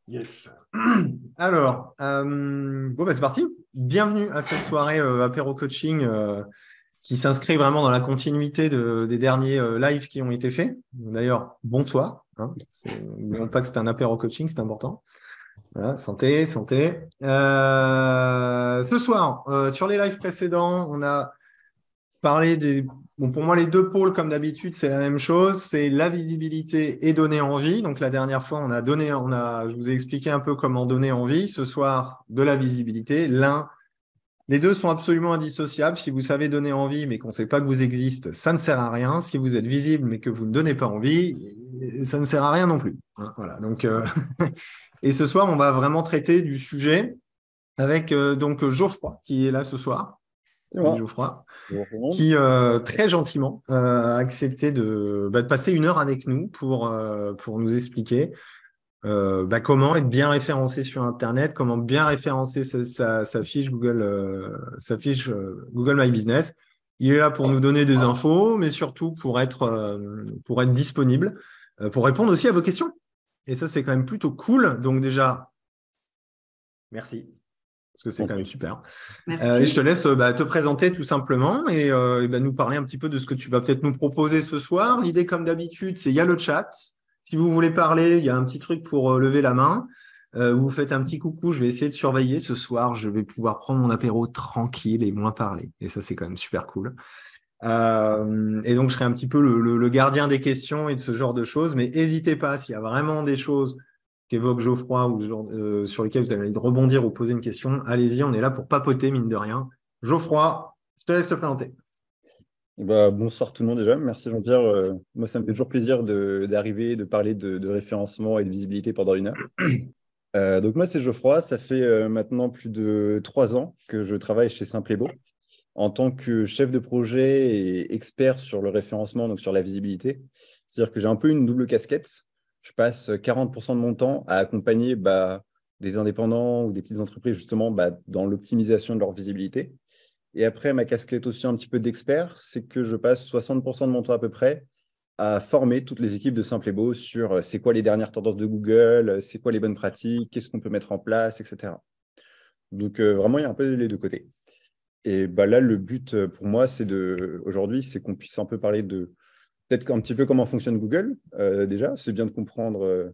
Yes. Alors, c'est parti. Bienvenue à cette soirée apéro coaching qui s'inscrit vraiment dans la continuité des derniers lives qui ont été faits. D'ailleurs, bonsoir. N'oublions pas que c'est un apéro coaching, c'est important. Voilà, santé, santé. Ce soir, sur les lives précédents, on a parlé des. Bon, pour moi, les deux pôles, comme d'habitude, c'est la même chose. C'est la visibilité et donner envie. Donc, la dernière fois, je vous ai expliqué un peu comment donner envie. Ce soir, de la visibilité. Les deux sont absolument indissociables. Si vous savez donner envie, mais qu'on ne sait pas que vous existez, ça ne sert à rien. Si vous êtes visible, mais que vous ne donnez pas envie, ça ne sert à rien non plus. Voilà. Donc, et ce soir, on va vraiment traiter du sujet avec Geoffroy, qui est là ce soir. C'est Salut moi. Geoffroy, Bonjour tout le monde. qui très gentiment a accepté de passer une heure avec nous pour nous expliquer comment être bien référencé sur Internet, comment bien référencer sa fiche Google, Google My Business. Il est là pour nous donner des infos, mais surtout pour être disponible, pour répondre aussi à vos questions. Et ça, c'est quand même plutôt cool. Donc déjà, merci, parce que c'est quand même super. Et je te laisse te présenter tout simplement et nous parler un petit peu de ce que tu vas peut-être nous proposer ce soir. L'idée, comme d'habitude, c'est il y a le chat. Si vous voulez parler, il y a un petit truc pour lever la main. Vous faites un petit coucou. Je vais essayer de surveiller ce soir. Je vais pouvoir prendre mon apéro tranquille et moins parler. Et ça, c'est quand même super cool. Et donc, je serai un petit peu le gardien des questions et de ce genre de choses. Mais n'hésitez pas, s'il y a vraiment des choses qu'évoque Geoffroy ou sur lesquelles vous avez envie de rebondir ou poser une question, allez-y, on est là pour papoter, mine de rien. Geoffroy, je te laisse te présenter. Bonsoir tout le monde déjà. Merci Jean-Pierre. Moi, ça me fait toujours plaisir d'arriver, de parler de référencement et de visibilité pendant une heure. Donc moi, c'est Geoffroy. Ça fait maintenant plus de 3 ans que je travaille chez Simplebo en tant que chef de projet et expert sur le référencement, donc sur la visibilité. C'est-à-dire que j'ai un peu une double casquette. Je passe 40% de mon temps à accompagner des indépendants ou des petites entreprises justement dans l'optimisation de leur visibilité. Et après, ma casquette aussi un petit peu d'expert, c'est que je passe 60% de mon temps à peu près à former toutes les équipes de Simplebo sur c'est quoi les dernières tendances de Google, c'est quoi les bonnes pratiques, qu'est-ce qu'on peut mettre en place, etc. Donc vraiment, il y a un peu les deux côtés. Et là, le but pour moi, aujourd'hui, c'est qu'on puisse un peu parler de peut-être un petit peu comment fonctionne Google. Déjà, c'est bien de comprendre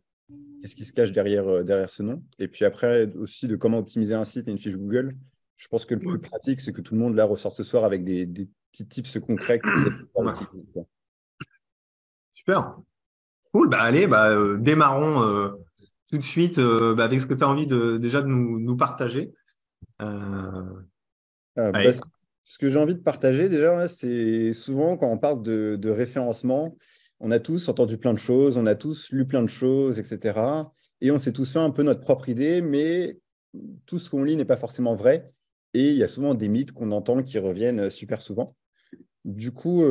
qu'est-ce qui se cache derrière ce nom. Et puis après, aussi de comment optimiser un site et une fiche Google. Je pense que le plus pratique, c'est que tout le monde là ressort ce soir avec des petits tips concrets que vous allez pouvoir Ouais. utiliser. Super. Cool. Allez, démarrons tout de suite avec ce que tu as envie déjà de nous partager. Euh, Euh, bah, ce allez. ce que j'ai envie de partager déjà, là, c'est souvent quand on parle de référencement, on a tous entendu plein de choses, on a tous lu plein de choses, etc. Et on s'est tous fait un peu notre propre idée, mais tout ce qu'on lit n'est pas forcément vrai. Et il y a souvent des mythes qu'on entend qui reviennent super souvent. Du coup,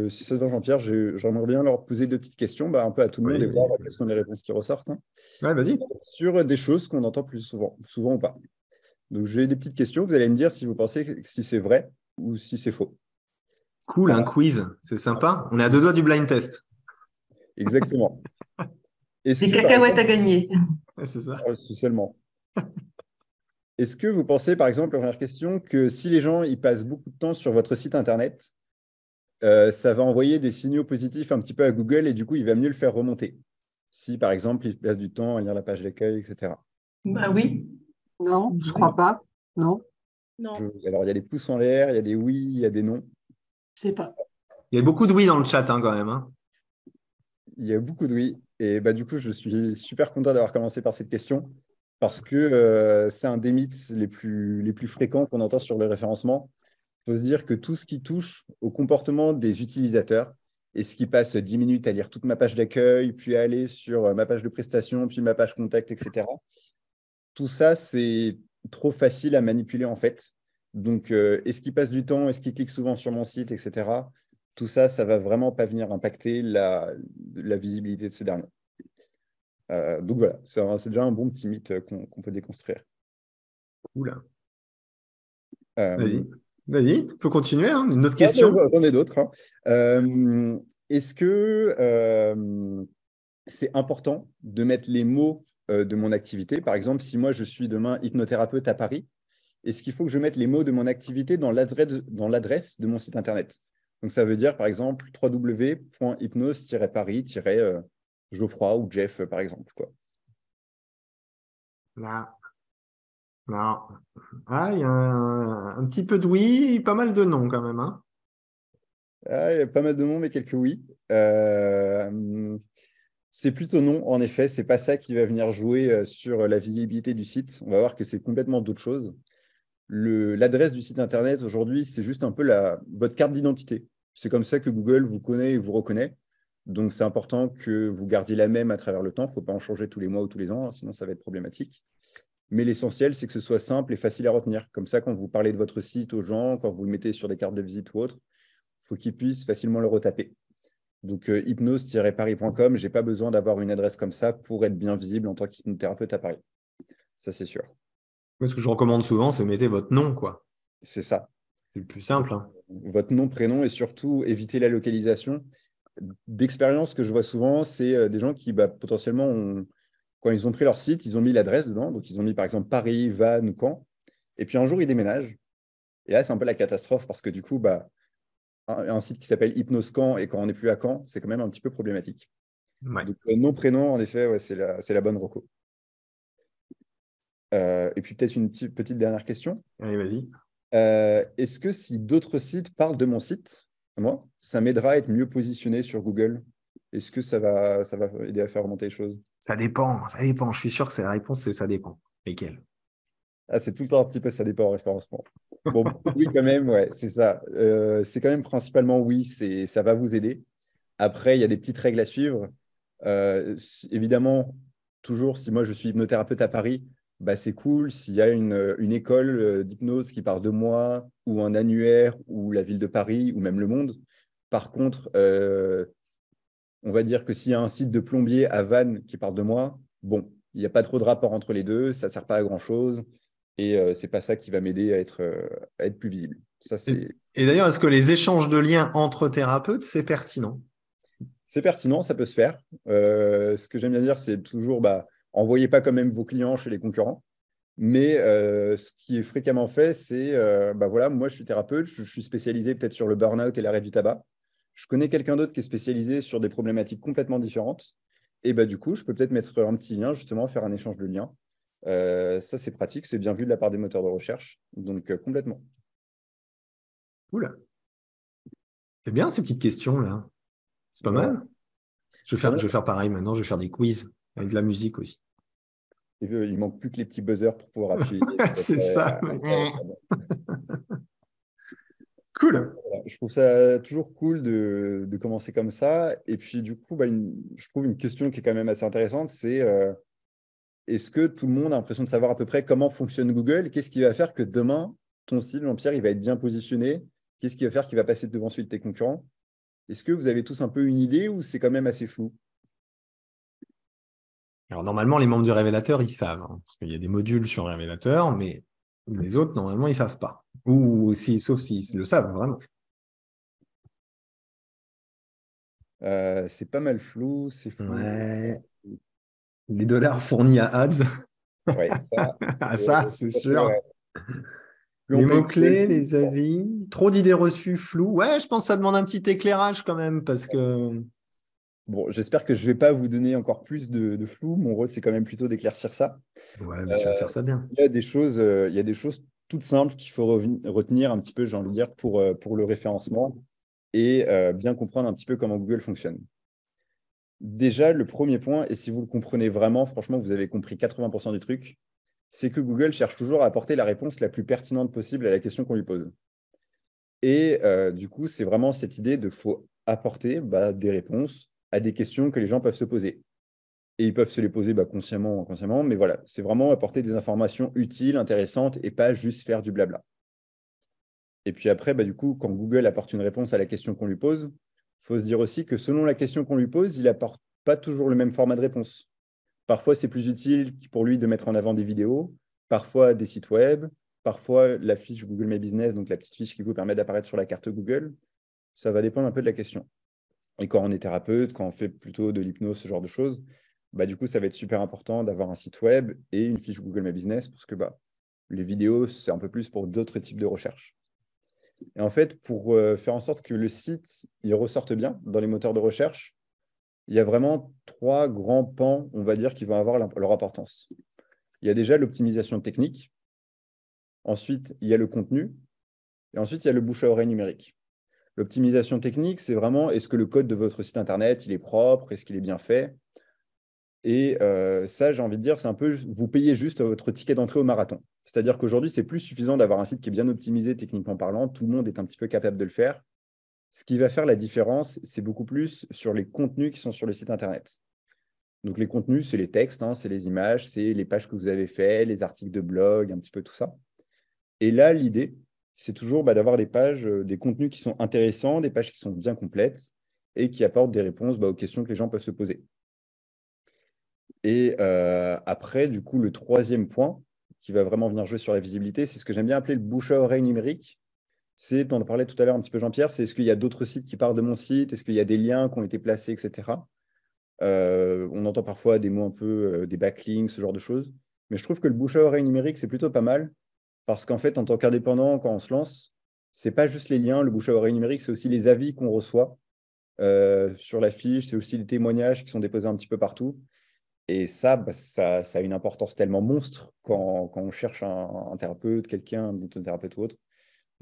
si ça te va, Jean-Pierre, j'aimerais bien leur poser deux petites questions, un peu à tout le monde et voir Oui. quelles sont les réponses qui ressortent, hein, Ouais, vas-y. sur des choses qu'on entend plus souvent, souvent ou pas. Donc, j'ai des petites questions. Vous allez me dire si vous pensez si c'est vrai ou si c'est faux. Cool, un Alors, quiz. C'est sympa. On est à deux doigts du blind test. exactement. Est-ce Des que, par cacahuètes exemple, à gagner. Ouais, c'est ça. c'est seulement, est-ce que vous pensez, par exemple, la première question, que si les gens ils passent beaucoup de temps sur votre site Internet, ça va envoyer des signaux positifs un petit peu à Google et du coup, il va mieux le faire remonter. Si, par exemple, ils passent du temps à lire la page d'accueil, etc. Bah oui. Non, je Oui. crois pas. Non, Non, Alors, il y a des pouces en l'air, il y a des oui, il y a des non. je sais pas. Il y a beaucoup de oui dans le chat quand même. Il y a beaucoup de oui. Et du coup, je suis super content d'avoir commencé par cette question parce que c'est un des mythes les plus fréquents qu'on entend sur le référencement. Il faut se dire que tout ce qui touche au comportement des utilisateurs, et ce qui passe 10 minutes à lire toute ma page d'accueil, puis à aller sur ma page de prestation, puis ma page contact, etc. Tout ça, c'est trop facile à manipuler en fait. Donc, est-ce qu'il passe du temps, est-ce qu'il clique souvent sur mon site, etc. Tout ça, ça va vraiment pas venir impacter la visibilité de ce dernier. Donc voilà, c'est déjà un bon petit mythe qu'on peut déconstruire. Oula. Euh, Vas-y. Vas-y, tu peux continuer. Une autre question. J'en ai d'autres, hein. Est-ce que c'est important de mettre les mots de mon activité. Par exemple, si moi, je suis demain hypnothérapeute à Paris, est-ce qu'il faut que je mette les mots de mon activité dans l'adresse de mon site Internet? Donc, ça veut dire, par exemple, www.hypnose-paris-Geoffroy ou Jeff, par exemple, quoi. Non. Non. Ah, il y a un petit peu de oui, pas mal de non quand même, hein. Ah, il y a pas mal de noms, mais quelques oui. C'est plutôt non, en effet. C'est pas ça qui va venir jouer sur la visibilité du site. On va voir que c'est complètement d'autres choses. L'adresse du site Internet aujourd'hui, c'est juste un peu votre carte d'identité. C'est comme ça que Google vous connaît et vous reconnaît. Donc, c'est important que vous gardiez la même à travers le temps. Il ne faut pas en changer tous les mois ou tous les ans, hein, sinon ça va être problématique. Mais l'essentiel, c'est que ce soit simple et facile à retenir. Comme ça, quand vous parlez de votre site aux gens, quand vous le mettez sur des cartes de visite ou autre, il faut qu'ils puissent facilement le retaper. Donc, hypnose-paris.com, je n'ai pas besoin d'avoir une adresse comme ça pour être bien visible en tant qu'hypnothérapeute à Paris. Ça, c'est sûr. Ce que je recommande souvent, c'est mettez votre nom, quoi. C'est ça. C'est le plus simple, hein. Votre nom, prénom et surtout éviter la localisation. D'expérience que je vois souvent, c'est des gens qui potentiellement, quand ils ont pris leur site, ils ont mis l'adresse dedans. Donc, ils ont mis par exemple Paris, Vannes ou Caen. Et puis un jour, ils déménagent. Et là, c'est un peu la catastrophe parce que du coup, un site qui s'appelle Hypnose Caen et quand on n'est plus à Caen, c'est quand même un petit peu problématique. Ouais. Donc, nom, prénom, en effet, ouais, c'est la bonne reco. Et puis peut-être une petite dernière question. Allez, vas-y. Est-ce que si d'autres sites parlent de mon site, moi, ça m'aidera à être mieux positionné sur Google? Est-ce que ça va aider à faire remonter les choses? Ça dépend, ça dépend. Je suis sûr que la réponse, c'est ça dépend. Lesquels? Ah, c'est tout le temps un petit peu, ça dépend en référencement. Bon, oui, quand même, ouais, c'est ça. C'est quand même principalement oui, ça va vous aider. Après, il y a des petites règles à suivre. Évidemment, toujours, si moi je suis hypnothérapeute à Paris, c'est cool. S'il y a une école d'hypnose qui parle de moi, ou un annuaire, ou la ville de Paris, ou même le monde. Par contre, on va dire que s'il y a un site de plombier à Vannes qui parle de moi, bon, il n'y a pas trop de rapport entre les deux, ça ne sert pas à grand-chose. Et ce n'est pas ça qui va m'aider à être plus visible. Ça, Et d'ailleurs, est-ce que les échanges de liens entre thérapeutes, c'est pertinent? c'est pertinent, ça peut se faire. Ce que j'aime bien dire, c'est toujours, envoyez pas quand même vos clients chez les concurrents. Mais ce qui est fréquemment fait, c'est, voilà, moi je suis thérapeute, je suis spécialisé peut-être sur le burn-out et l'arrêt du tabac. Je connais quelqu'un d'autre qui est spécialisé sur des problématiques complètement différentes. Et du coup, je peux peut-être mettre un petit lien, justement, faire un échange de liens. Ça, c'est pratique, c'est bien vu de la part des moteurs de recherche. Donc, complètement. Oula. C'est bien ces petites questions là. C'est pas Ouais. mal. Je vais faire pareil maintenant, je vais faire des quiz avec de la musique aussi. Il manque plus que les petits buzzers pour pouvoir appuyer. C'est ça. Donc, Cool. voilà, je trouve ça toujours cool de commencer comme ça. Et puis, du coup, je trouve une question qui est quand même assez intéressante, c'est est-ce que tout le monde a l'impression de savoir à peu près comment fonctionne Google? Qu'est-ce qui va faire que demain, ton site, Jean-Pierre, il va être bien positionné? Qu'est-ce qui va faire qu'il va passer devant celui de tes concurrents? Est-ce que vous avez tous un peu une idée ou c'est quand même assez flou? Alors normalement, les membres du révélateur, ils savent, hein, parce qu'il y a des modules sur le révélateur, mais les autres, normalement, ils ne savent pas. Ou si, sauf s'ils le savent, vraiment. C'est pas mal flou, c'est flou. Ouais. Les dollars fournis à Ads. Ouais, ça, Ah, ça, c'est tout à fait vrai. sûr. Plus on Les paye Google, mots-clés, plus les avis, trop d'idées reçues floues. Ouais, je pense que ça demande un petit éclairage quand même, parce que... bon, j'espère que je ne vais pas vous donner encore plus de flou. Mon rôle, c'est quand même plutôt d'éclaircir ça. Ouais, mais tu vas faire ça bien. Il y a des choses toutes simples qu'il faut retenir un petit peu, j'ai envie de dire, pour le référencement et bien comprendre un petit peu comment Google fonctionne. Déjà, le premier point, et si vous le comprenez vraiment, franchement, vous avez compris 80% du truc, c'est que Google cherche toujours à apporter la réponse la plus pertinente possible à la question qu'on lui pose. Et du coup, c'est vraiment cette idée de faut apporter des réponses à des questions que les gens peuvent se poser. Et ils peuvent se les poser consciemment ou inconsciemment, mais voilà, c'est vraiment apporter des informations utiles, intéressantes, et pas juste faire du blabla. Et puis après, du coup, quand Google apporte une réponse à la question qu'on lui pose, il faut se dire aussi que selon la question qu'on lui pose, il n'apporte pas toujours le même format de réponse. Parfois, c'est plus utile pour lui de mettre en avant des vidéos, parfois des sites web, parfois la fiche Google My Business, donc la petite fiche qui vous permet d'apparaître sur la carte Google. Ça va dépendre un peu de la question. Et quand on est thérapeute, quand on fait plutôt de l'hypnose, ce genre de choses, du coup, ça va être super important d'avoir un site web et une fiche Google My Business parce que les vidéos, c'est un peu plus pour d'autres types de recherche. Et en fait, pour faire en sorte que le site il ressorte bien dans les moteurs de recherche, il y a vraiment 3 grands pans, on va dire, qui vont avoir leur importance. Il y a déjà l'optimisation technique, ensuite, il y a le contenu, et ensuite, il y a le bouche à oreille numérique. L'optimisation technique, c'est vraiment est-ce que le code de votre site internet, il est propre, est-ce qu'il est bien fait? Et ça, j'ai envie de dire, c'est un peu, vous payez juste votre ticket d'entrée au marathon. C'est-à-dire qu'aujourd'hui, c'est plus suffisant d'avoir un site qui est bien optimisé techniquement parlant. Tout le monde est un petit peu capable de le faire. Ce qui va faire la différence, c'est beaucoup plus sur les contenus qui sont sur le site internet. Donc, les contenus, c'est les textes, hein, c'est les images, c'est les pages que vous avez faites, les articles de blog, un petit peu tout ça. Et là, l'idée, c'est toujours d'avoir des pages, des contenus qui sont intéressants, des pages qui sont bien complètes et qui apportent des réponses aux questions que les gens peuvent se poser. Et après, du coup, le troisième point qui va vraiment venir jouer sur la visibilité, c'est ce que j'aime bien appeler le bouche à oreille numérique. C'est, on en parlait tout à l'heure un petit peu Jean-Pierre, c'est est-ce qu'il y a d'autres sites qui parlent de mon site, est-ce qu'il y a des liens qui ont été placés, etc. On entend parfois des mots un peu, des backlinks, ce genre de choses. Mais je trouve que le bouche à oreille numérique, c'est plutôt pas mal parce qu'en fait, en tant qu'indépendant, quand on se lance, c'est pas juste les liens, le bouche à oreille numérique, c'est aussi les avis qu'on reçoit sur la fiche, c'est aussi les témoignages qui sont déposés un petit peu partout. Et ça, ça a une importance tellement monstre quand on cherche un thérapeute, quelqu'un, un hypnothérapeute ou autre,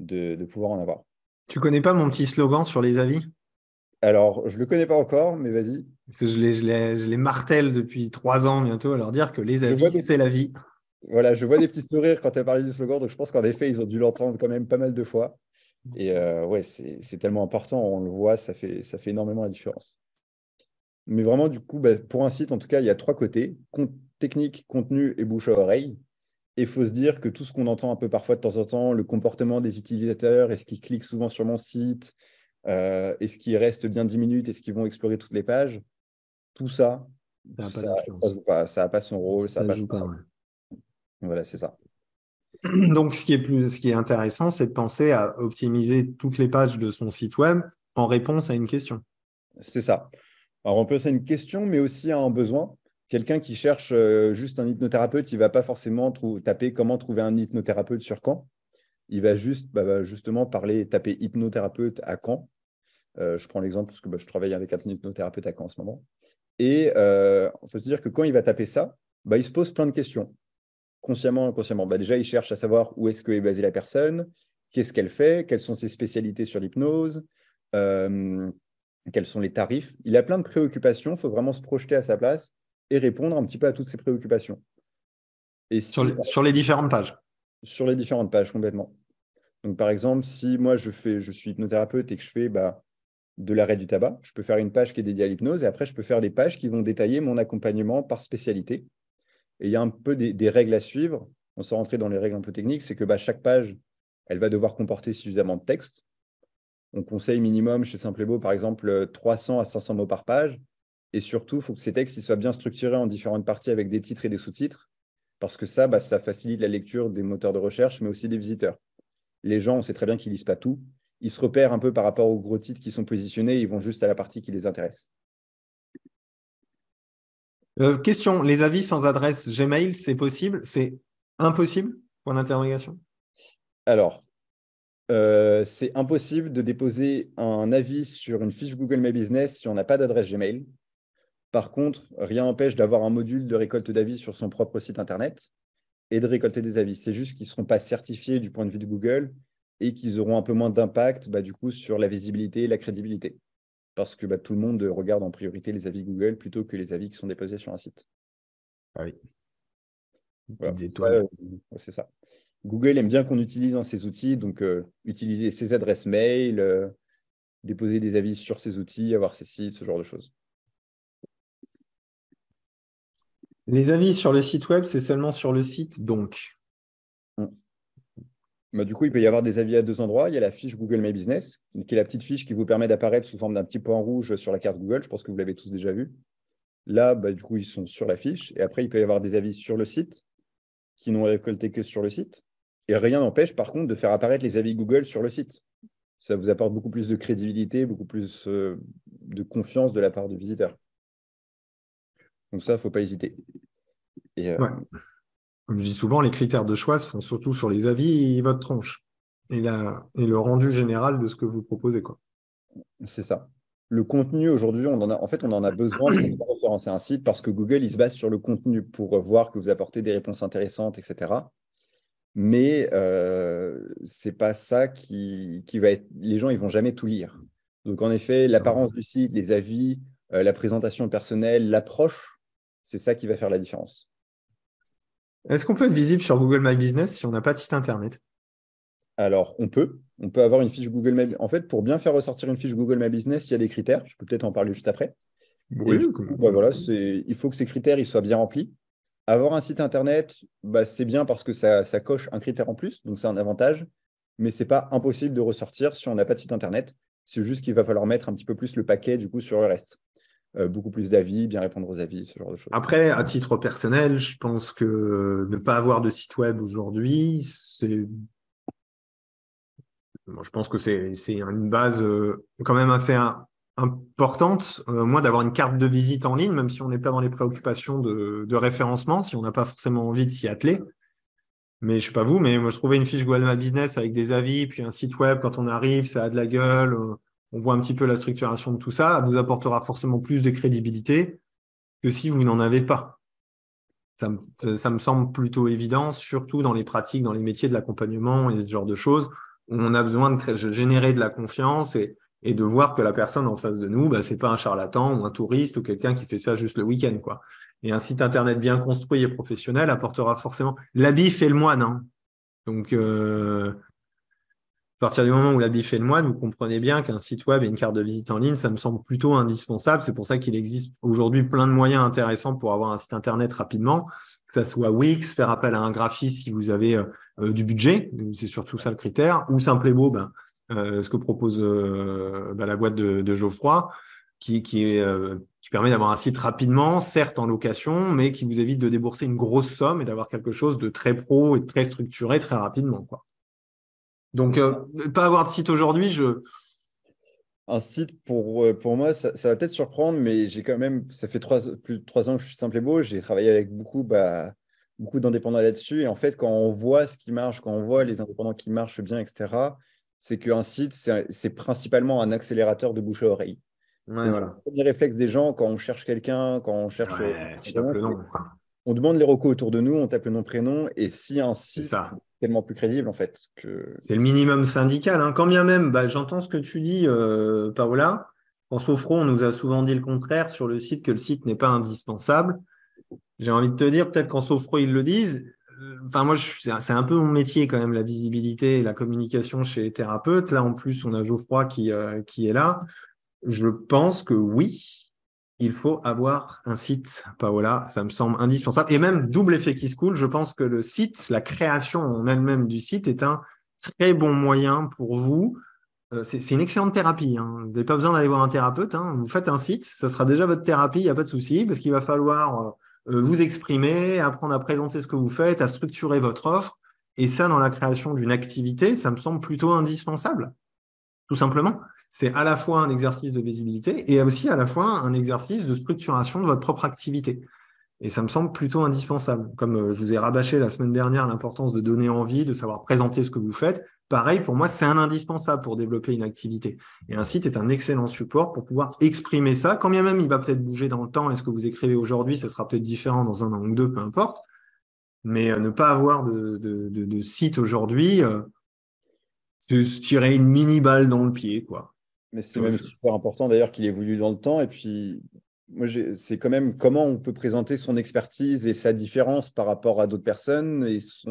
de pouvoir en avoir. Tu connais pas mon petit slogan sur les avis? Alors, je ne le connais pas encore, mais vas-y. Parce que je les martèle depuis 3 ans bientôt à leur dire que les Je vois avis, des, c'est la vie. voilà, je vois des petits sourires quand tu as parlé du slogan, donc je pense qu'en effet, ils ont dû l'entendre quand même pas mal de fois. Et ouais, c'est tellement important, on le voit, ça fait énormément la différence. Mais vraiment, du coup, pour un site, en tout cas, il y a 3 côtés, technique, contenu et bouche à oreille. Et il faut se dire que tout ce qu'on entend un peu parfois de temps en temps, le comportement des utilisateurs, est-ce qu'ils cliquent souvent sur mon site, est-ce qu'ils restent bien 10 minutes, est-ce qu'ils vont explorer toutes les pages, tout ça, Ça n'a pas ça d'influence. joue pas, ça n'a pas son rôle, ça n'a Ça pas joue son pas, rôle. ouais. Voilà, c'est ça. Donc, ce qui est intéressant, c'est de penser à optimiser toutes les pages de son site web en réponse à une question. C'est ça. Alors, on peut c'est une question, mais aussi un besoin. Quelqu'un qui cherche juste un hypnothérapeute, il ne va pas forcément taper comment trouver un hypnothérapeute sur Caen. Il va juste, justement taper hypnothérapeute à Caen. Je prends l'exemple parce que je travaille avec un hypnothérapeute à Caen en ce moment. Et il faut se dire que quand il va taper ça, il se pose plein de questions, consciemment, inconsciemment. Déjà, il cherche à savoir où est-ce qu'est basée la personne, qu'est-ce qu'elle fait, quelles sont ses spécialités sur l'hypnose, euh, quels sont les tarifs. Il a plein de préoccupations, il faut vraiment se projeter à sa place et répondre un petit peu à toutes ces préoccupations. Et Sur si, les, sur les différentes pages. sur les différentes pages, complètement. Donc, par exemple, si moi, je suis hypnothérapeute et que je fais de l'arrêt du tabac, je peux faire une page qui est dédiée à l'hypnose et après, je peux faire des pages qui vont détailler mon accompagnement par spécialité. Et il y a un peu des règles à suivre. On s'est rentré dans les règles un peu techniques, c'est que chaque page, elle va devoir comporter suffisamment de texte. On conseille minimum chez Simple et Beau, par exemple, 300 à 500 mots par page. Et surtout, il faut que ces textes ils soient bien structurés en différentes parties avec des titres et des sous-titres, parce que ça, ça facilite la lecture des moteurs de recherche, mais aussi des visiteurs. Les gens, on sait très bien qu'ils ne lisent pas tout. Ils se repèrent un peu par rapport aux gros titres qui sont positionnés, ils vont juste à la partie qui les intéresse. Question, les avis sans adresse Gmail, c'est possible? C'est impossible? Point d'interrogation. Alors, c'est impossible de déposer un avis sur une fiche Google My Business si on n'a pas d'adresse Gmail. Par contre, rien n'empêche d'avoir un module de récolte d'avis sur son propre site Internet et de récolter des avis. C'est juste qu'ils ne seront pas certifiés du point de vue de Google et qu'ils auront un peu moins d'impact du coup, sur la visibilité et la crédibilité. Parce que tout le monde regarde en priorité les avis Google plutôt que les avis qui sont déposés sur un site. Ah oui. Voilà. Petites étoiles. C'est ça. Google aime bien qu'on utilise ces outils, donc utiliser ses adresses mail, déposer des avis sur ces outils, avoir ces sites, ce genre de choses. Les avis sur le site web, c'est seulement sur le site, donc. Du coup, il peut y avoir des avis à 2 endroits. Il y a la fiche Google My Business, qui est la petite fiche qui vous permet d'apparaître sous forme d'un petit point rouge sur la carte Google. Je pense que vous l'avez tous déjà vu. Là, du coup, ils sont sur la fiche. Et après, il peut y avoir des avis sur le site qui n'ont récolté que sur le site. Et rien n'empêche, par contre, de faire apparaître les avis Google sur le site. Ça vous apporte beaucoup plus de crédibilité, beaucoup plus de confiance de la part de visiteurs. Donc ça, il ne faut pas hésiter. Et, Ouais. Comme je dis souvent, les critères de choix se font surtout sur les avis et votre tronche. Et le rendu général de ce que vous proposez, quoi. c'est ça. Le contenu, aujourd'hui, on en a besoin pour bien référencer un site parce que Google, il se base sur le contenu pour voir que vous apportez des réponses intéressantes, etc. Mais c'est pas ça qui va être. Les gens, ils vont jamais tout lire. Donc, en effet, l'apparence du site, les avis, la présentation personnelle, l'approche, c'est ça qui va faire la différence. Est-ce qu'on peut être visible sur Google My Business si on n'a pas de site internet? Alors, on peut avoir une fiche Google My. En fait, pour bien faire ressortir une fiche Google My Business, il y a des critères. Je peux peut-être en parler juste après. Et Oui. du coup, bah voilà, il faut que ces critères ils soient bien remplis. Avoir un site internet, bah, c'est bien parce que ça coche un critère en plus, donc c'est un avantage, mais ce n'est pas impossible de ressortir si on n'a pas de site internet. C'est juste qu'il va falloir mettre un petit peu plus le paquet du coup sur le reste. Beaucoup plus d'avis, bien répondre aux avis, ce genre de choses. Après, à titre personnel, je pense que ne pas avoir de site web aujourd'hui, je pense que c'est une base quand même assez importante. Moi, d'avoir une carte de visite en ligne, même si on n'est pas dans les préoccupations de référencement, si on n'a pas forcément envie de s'y atteler. Mais je ne sais pas vous, mais moi, je trouvais une fiche Google My Business avec des avis, puis un site web, quand on arrive, ça a de la gueule, on voit un petit peu la structuration de tout ça, ça vous apportera forcément plus de crédibilité que si vous n'en avez pas. Ça me semble plutôt évident, surtout dans les pratiques, dans les métiers de l'accompagnement et ce genre de choses, où on a besoin de générer de la confiance et de voir que la personne en face de nous, bah, ce n'est pas un charlatan ou un touriste ou quelqu'un qui fait ça juste le week-end, quoi. Et un site internet bien construit et professionnel apportera forcément. L'habit fait le moine, hein. Donc, à partir du moment où l'habit fait le moine, vous comprenez bien qu'un site web et une carte de visite en ligne, ça me semble plutôt indispensable. C'est pour ça qu'il existe aujourd'hui plein de moyens intéressants pour avoir un site internet rapidement, que ça soit Wix, faire appel à un graphiste si vous avez du budget, c'est surtout ça le critère, ou Simplébo, ce que propose la boîte de Geoffroy, qui permet d'avoir un site rapidement, certes en location, mais qui vous évite de débourser une grosse somme et d'avoir quelque chose de très pro et de très structuré très rapidement, quoi. Donc, ne pas avoir de site aujourd'hui, Un site, pour moi, ça va peut-être surprendre, mais j'ai quand même, ça fait plus de 3 ans que je suis Simplébo. J'ai travaillé avec beaucoup d'indépendants là-dessus. Et en fait, quand on voit ce qui marche, quand on voit les indépendants qui marchent bien, etc., c'est qu'un site, c'est principalement un accélérateur de bouche à oreille. ouais, C'est le voilà. premier réflexe des gens quand on cherche quelqu'un, quand on cherche. Ouais, tu tapes le nom. On demande les recos autour de nous, on tape le nom, prénom, et si un C'est site ça. est tellement plus crédible, en fait, que. C'est le minimum syndical, hein. Quand bien même, j'entends ce que tu dis, Paola. En Sofro, on nous a souvent dit le contraire sur le site, que le site n'est pas indispensable. J'ai envie de te dire, peut-être qu'en Sofro, ils le disent. Enfin, moi, c'est un peu mon métier quand même, la visibilité et la communication chez les thérapeutes. Là, en plus, on a Geoffroy qui est là. Je pense que oui, il faut avoir un site, Paola, ça me semble indispensable. Et même double effet qui se coule, je pense que le site, la création en elle-même du site est un très bon moyen pour vous. C'est une excellente thérapie, hein. Vous n'avez pas besoin d'aller voir un thérapeute, hein. Vous faites un site, ça sera déjà votre thérapie, il n'y a pas de souci, parce qu'il va falloir vous exprimer, apprendre à présenter ce que vous faites, à structurer votre offre. Et ça, dans la création d'une activité, ça me semble plutôt indispensable, tout simplement. C'est à la fois un exercice de visibilité et aussi à la fois un exercice de structuration de votre propre activité. Et ça me semble plutôt indispensable. Comme je vous ai rabâché la semaine dernière l'importance de donner envie, de savoir présenter ce que vous faites, pareil, pour moi, c'est un indispensable pour développer une activité. Et un site est un excellent support pour pouvoir exprimer ça, quand bien même il va peut-être bouger dans le temps, et ce que vous écrivez aujourd'hui, ça sera peut-être différent dans 1 an ou 2, peu importe. Mais ne pas avoir de site aujourd'hui, c'est se tirer une mini-balle dans le pied, quoi. Mais c'est même super important d'ailleurs qu'il évolue dans le temps. Et puis, moi, c'est quand même comment on peut présenter son expertise et sa différence par rapport à d'autres personnes et ce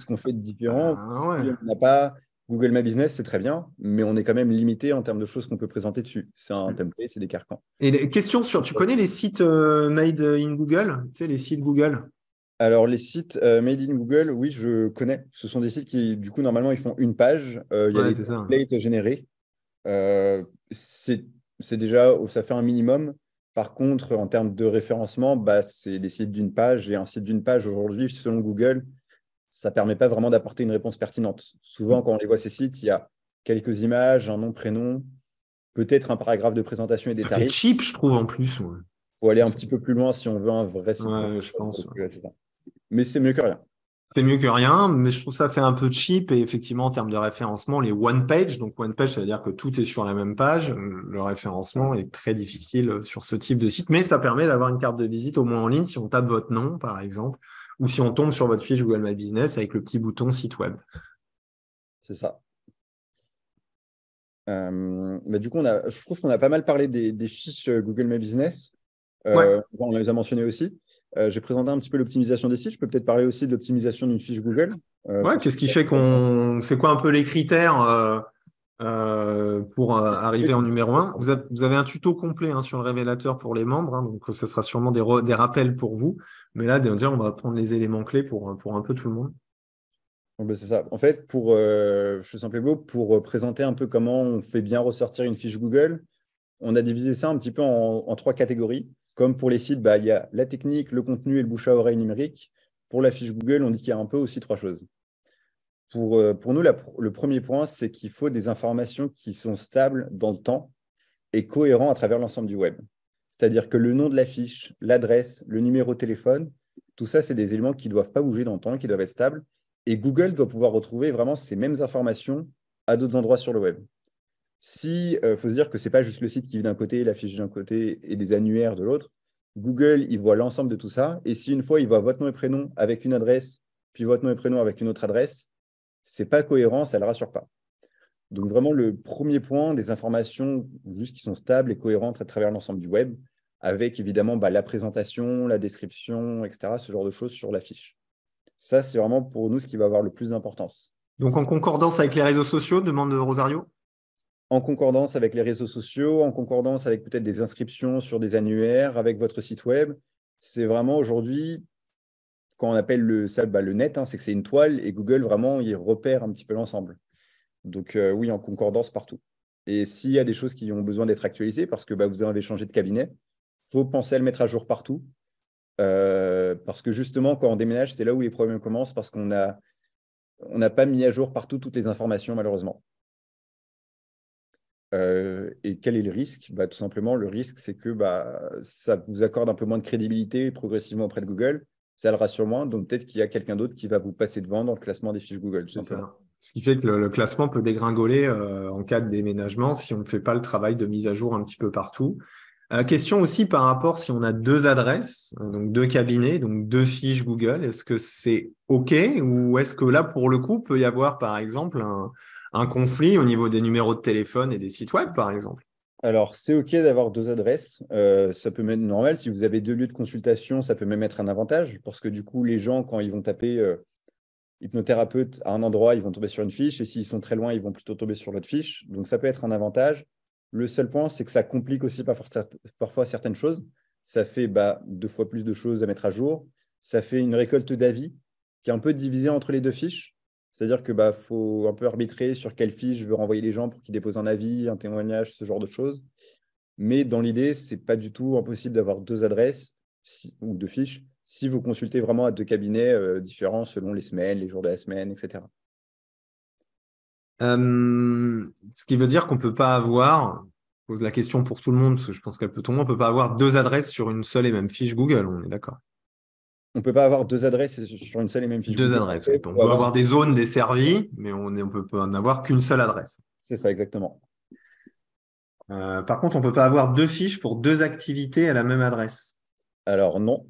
qu'on fait de différent. Ah ouais. Si on n'a pas Google My Business, c'est très bien, mais on est quand même limité en termes de choses qu'on peut présenter dessus. C'est un template, c'est des carcans. Et question sur, tu connais les sites made in Google, tu sais, les sites Google? Alors, les sites Made in Google, oui, je connais. Ce sont des sites qui, du coup, normalement, ils font une page. Il y a Ouais, des c'est ça. templates générés. Euh, c'est déjà, ça fait un minimum. Par contre, en termes de référencement, c'est des sites d'une page. Et un site d'une page, aujourd'hui, selon Google, ça ne permet pas vraiment d'apporter une réponse pertinente. Souvent, quand on les voit, ces sites, il y a quelques images, un nom, prénom, peut-être un paragraphe de présentation et des Ça fait tarifs. cheap, je trouve, en plus. Ouais. faut aller un petit peu plus loin si on veut un vrai site web. Ouais, je pense. Donc, c'est ça. Mais c'est mieux que rien. C'est mieux que rien, mais je trouve ça fait un peu cheap. Et effectivement, en termes de référencement, les one page, donc one page, ça veut dire que tout est sur la même page. Le référencement est très difficile sur ce type de site, mais ça permet d'avoir une carte de visite au moins en ligne si on tape votre nom, par exemple, ou si on tombe sur votre fiche Google My Business avec le petit bouton site web. C'est ça. Mais du coup, je trouve qu'on a pas mal parlé des fiches Google My Business. Ouais. On les a mentionnées aussi. J'ai présenté un petit peu l'optimisation des sites. Je peux peut-être parler aussi de l'optimisation d'une fiche Google. Ouais, qu'est-ce qui fait qu'on. C'est quoi un peu les critères pour arriver en numéro un? Vous avez un tuto complet hein, sur le révélateur pour les membres, hein, donc ce sera sûrement des rappels pour vous. Mais là, déjà, on va prendre les éléments clés pour un peu tout le monde. Ben, c'est ça. En fait, je suis simplement pour présenter un peu comment on fait bien ressortir une fiche Google, on a divisé ça un petit peu en trois catégories. Comme pour les sites, il y a la technique, le contenu et le bouche à oreille numérique. Pour la fiche Google, on dit qu'il y a un peu aussi trois choses. Pour nous, le premier point, c'est qu'il faut des informations qui sont stables dans le temps et cohérentes à travers l'ensemble du web. C'est-à-dire que le nom de la fiche, l'adresse, le numéro de téléphone, tout ça, c'est des éléments qui ne doivent pas bouger dans le temps, qui doivent être stables. Et Google doit pouvoir retrouver vraiment ces mêmes informations à d'autres endroits sur le web. Si faut se dire que ce n'est pas juste le site qui vit d'un côté, la fiche d'un côté et des annuaires de l'autre, Google, il voit l'ensemble de tout ça. Et si une fois, il voit votre nom et prénom avec une adresse, puis votre nom et prénom avec une autre adresse, ce n'est pas cohérent, ça ne le rassure pas. Donc vraiment, le premier point, des informations juste qui sont stables et cohérentes à travers l'ensemble du web, avec évidemment la présentation, la description, etc., ce genre de choses sur la fiche. Ça, c'est vraiment pour nous ce qui va avoir le plus d'importance. Donc, en concordance avec les réseaux sociaux, demande Rosario? En concordance avec les réseaux sociaux, en concordance avec peut-être des inscriptions sur des annuaires, avec votre site web. C'est vraiment aujourd'hui, quand on appelle le net, c'est que c'est une toile et Google, vraiment, il repère un petit peu l'ensemble. Donc oui, en concordance partout. Et s'il y a des choses qui ont besoin d'être actualisées, parce que vous avez changé de cabinet, il faut penser à le mettre à jour partout. Parce que justement, quand on déménage, c'est là où les problèmes commencent, parce qu'on n'a pas mis à jour partout toutes les informations, malheureusement. Et quel est le risque? Tout simplement, le risque, c'est que ça vous accorde un peu moins de crédibilité progressivement auprès de Google. Ça le rassure moins, donc peut-être qu'il y a quelqu'un d'autre qui va vous passer devant dans le classement des fiches Google. C'est ça. Ce qui fait que le classement peut dégringoler en cas de déménagement si on ne fait pas le travail de mise à jour un petit peu partout. Question aussi par rapport si on a deux adresses, donc deux cabinets, donc deux fiches Google, est-ce que c'est OK ou est-ce que là, pour le coup, peut y avoir par exemple un conflit au niveau des numéros de téléphone et des sites web, par exemple? Alors, c'est OK d'avoir deux adresses. Ça peut être normal. Si vous avez deux lieux de consultation, ça peut même être un avantage parce que du coup, les gens, quand ils vont taper hypnothérapeute à un endroit, ils vont tomber sur une fiche et s'ils sont très loin, ils vont plutôt tomber sur l'autre fiche. Donc, ça peut être un avantage. Le seul point, c'est que ça complique aussi parfois certaines choses. Ça fait deux fois plus de choses à mettre à jour. Ça fait une récolte d'avis qui est un peu divisée entre les deux fiches. C'est-à-dire que faut un peu arbitrer sur quelle fiche je veux renvoyer les gens pour qu'ils déposent un avis, un témoignage, ce genre de choses. Mais dans l'idée, ce n'est pas du tout impossible d'avoir deux adresses ou deux fiches si vous consultez vraiment à deux cabinets différents selon les semaines, les jours de la semaine, etc. Ce qui veut dire qu'on ne peut pas avoir, je pose la question pour tout le monde, parce que je pense qu'elle peut tout le monde, on ne peut pas avoir deux adresses sur une seule et même fiche Google, on est d'accord. On ne peut pas avoir deux adresses sur une seule et même fiche Deux Google. adresses, oui. On peut avoir des zones desservies, mais on ne peut en avoir qu'une seule adresse. C'est ça, exactement. Par contre, on ne peut pas avoir deux fiches pour deux activités à la même adresse. Alors non.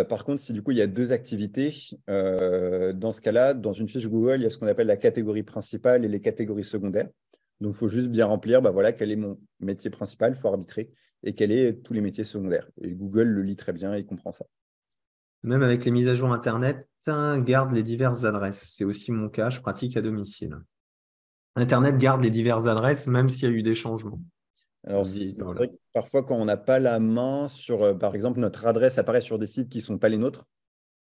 Par contre, si du coup il y a deux activités, dans ce cas-là, dans une fiche Google, il y a ce qu'on appelle la catégorie principale et les catégories secondaires. Donc, il faut juste bien remplir, quel est mon métier principal, il faut arbitrer, et quels sont tous les métiers secondaires. Et Google le lit très bien et il comprend ça. Même avec les mises à jour Internet, garde les diverses adresses. C'est aussi mon cas, je pratique à domicile. Internet garde les diverses adresses, même s'il y a eu des changements. Alors, c'est vrai que parfois, quand on n'a pas la main sur, par exemple, notre adresse apparaît sur des sites qui ne sont pas les nôtres.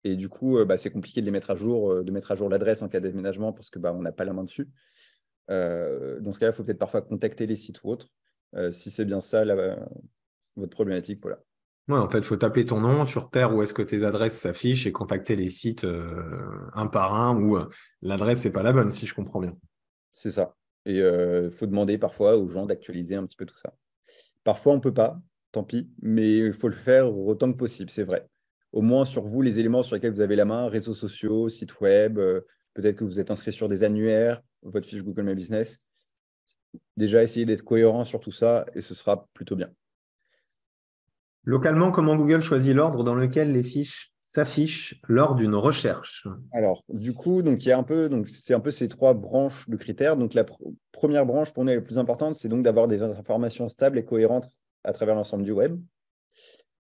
Et du coup, c'est compliqué de les mettre à jour, de mettre à jour l'adresse en cas de déménagement parce que on n'a pas la main dessus. Dans ce cas-là, il faut peut-être parfois contacter les sites ou autres. Si c'est bien ça, votre problématique, voilà. Ouais, en fait, il faut taper ton nom, tu repères où est-ce que tes adresses s'affichent et contacter les sites un par un où l'adresse n'est pas la bonne, si je comprends bien. C'est ça. Et il faut demander parfois aux gens d'actualiser un petit peu tout ça. Parfois, on ne peut pas. tant pis, mais il faut le faire autant que possible, c'est vrai. Au moins sur vous, les éléments sur lesquels vous avez la main, réseaux sociaux, site web, peut-être que vous êtes inscrit sur des annuaires, votre fiche Google My Business. Déjà, essayez d'être cohérent sur tout ça et ce sera plutôt bien. Localement, comment Google choisit l'ordre dans lequel les fiches s'affichent lors d'une recherche? Alors, du coup, donc, il y a un peu, donc, c'est un peu ces trois branches de critères. Donc, la première branche, pour nous, la plus importante, c'est donc d'avoir des informations stables et cohérentes à travers l'ensemble du web,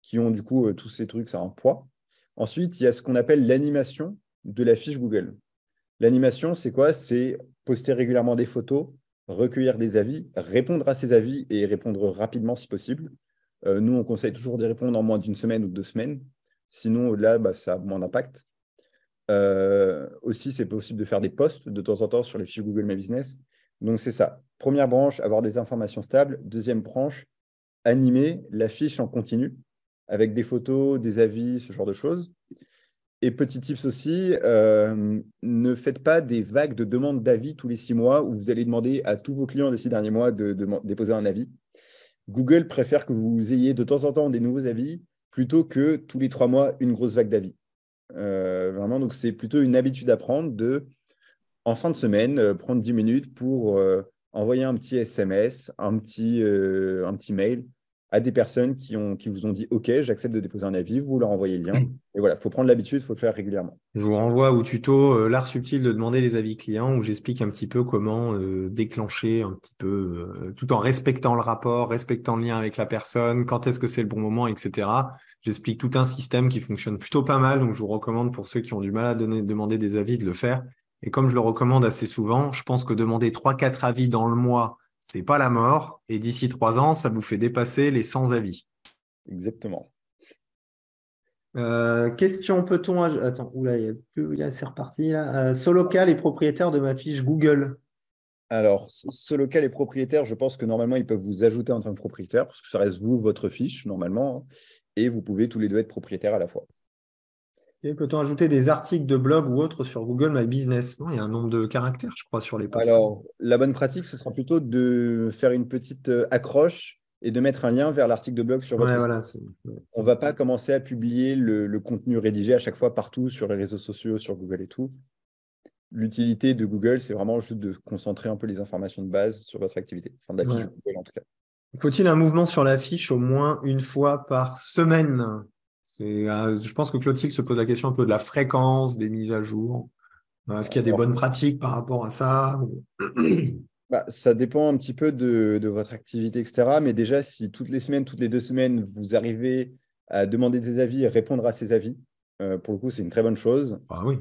qui ont du coup tous ces trucs, ça a un poids. Ensuite, il y a ce qu'on appelle l'animation de la fiche Google. L'animation, c'est quoi? C'est poster régulièrement des photos, recueillir des avis, répondre à ces avis et répondre rapidement si possible. Nous, on conseille toujours d'y répondre en moins d'une semaine ou 2 semaines. Sinon, au-delà, ça a moins d'impact. Aussi, c'est possible de faire des posts de temps en temps sur les fiches Google My Business. Donc, c'est ça. Première branche, avoir des informations stables. Deuxième branche, animer la fiche en continu avec des photos, des avis, ce genre de choses. Et petit tips aussi, ne faites pas des vagues de demandes d'avis tous les 6 mois où vous allez demander à tous vos clients des 6 derniers mois de déposer un avis. Google préfère que vous ayez de temps en temps des nouveaux avis plutôt que tous les 3 mois une grosse vague d'avis. Vraiment, donc c'est plutôt une habitude à prendre de, en fin de semaine, prendre 10 minutes pour envoyer un petit SMS, un petit mail à des personnes qui vous ont dit OK, j'accepte de déposer un avis, vous leur envoyez le lien. Et voilà, il faut prendre l'habitude, il faut le faire régulièrement. Je vous renvoie au tuto L'art subtil de demander les avis clients où j'explique un petit peu comment déclencher un petit peu, tout en respectant le rapport, respectant le lien avec la personne, quand est-ce que c'est le bon moment, etc. J'explique tout un système qui fonctionne plutôt pas mal, donc je vous recommande pour ceux qui ont du mal à demander des avis de le faire. Et comme je le recommande assez souvent, je pense que demander 3-4 avis dans le mois, c'est pas la mort. Et d'ici 3 ans, ça vous fait dépasser les 100 avis. Exactement. Question, peut-on... Attends, oula, c'est reparti là. Solocal est propriétaire de ma fiche Google. Alors, ce local est propriétaire, je pense que normalement, ils peuvent vous ajouter en tant que propriétaire, parce que ça reste vous, votre fiche, normalement, hein, et vous pouvez tous les deux être propriétaires à la fois. Et peut-on ajouter des articles de blog ou autres sur Google My Business? Non, il y a un nombre de caractères, je crois, sur les posts. Alors, la bonne pratique, ce sera plutôt de faire une petite accroche et de mettre un lien vers l'article de blog sur Ouais, votre site. voilà. On ne va pas commencer à publier le contenu rédigé à chaque fois partout sur les réseaux sociaux, sur Google et tout. L'utilité de Google, c'est vraiment juste de concentrer un peu les informations de base sur votre activité, enfin de la fiche Ouais. Google en tout cas. Faut-il un mouvement sur la fiche au moins une fois par semaine? Je pense que Clotilde se pose la question un peu de la fréquence des mises à jour. Est-ce qu'il y a des Alors, bonnes pratiques par rapport à ça? ça dépend un petit peu de votre activité, etc. Mais déjà, si toutes les semaines, toutes les 2 semaines, vous arrivez à demander des avis et répondre à ces avis, pour le coup, c'est une très bonne chose. Ah oui.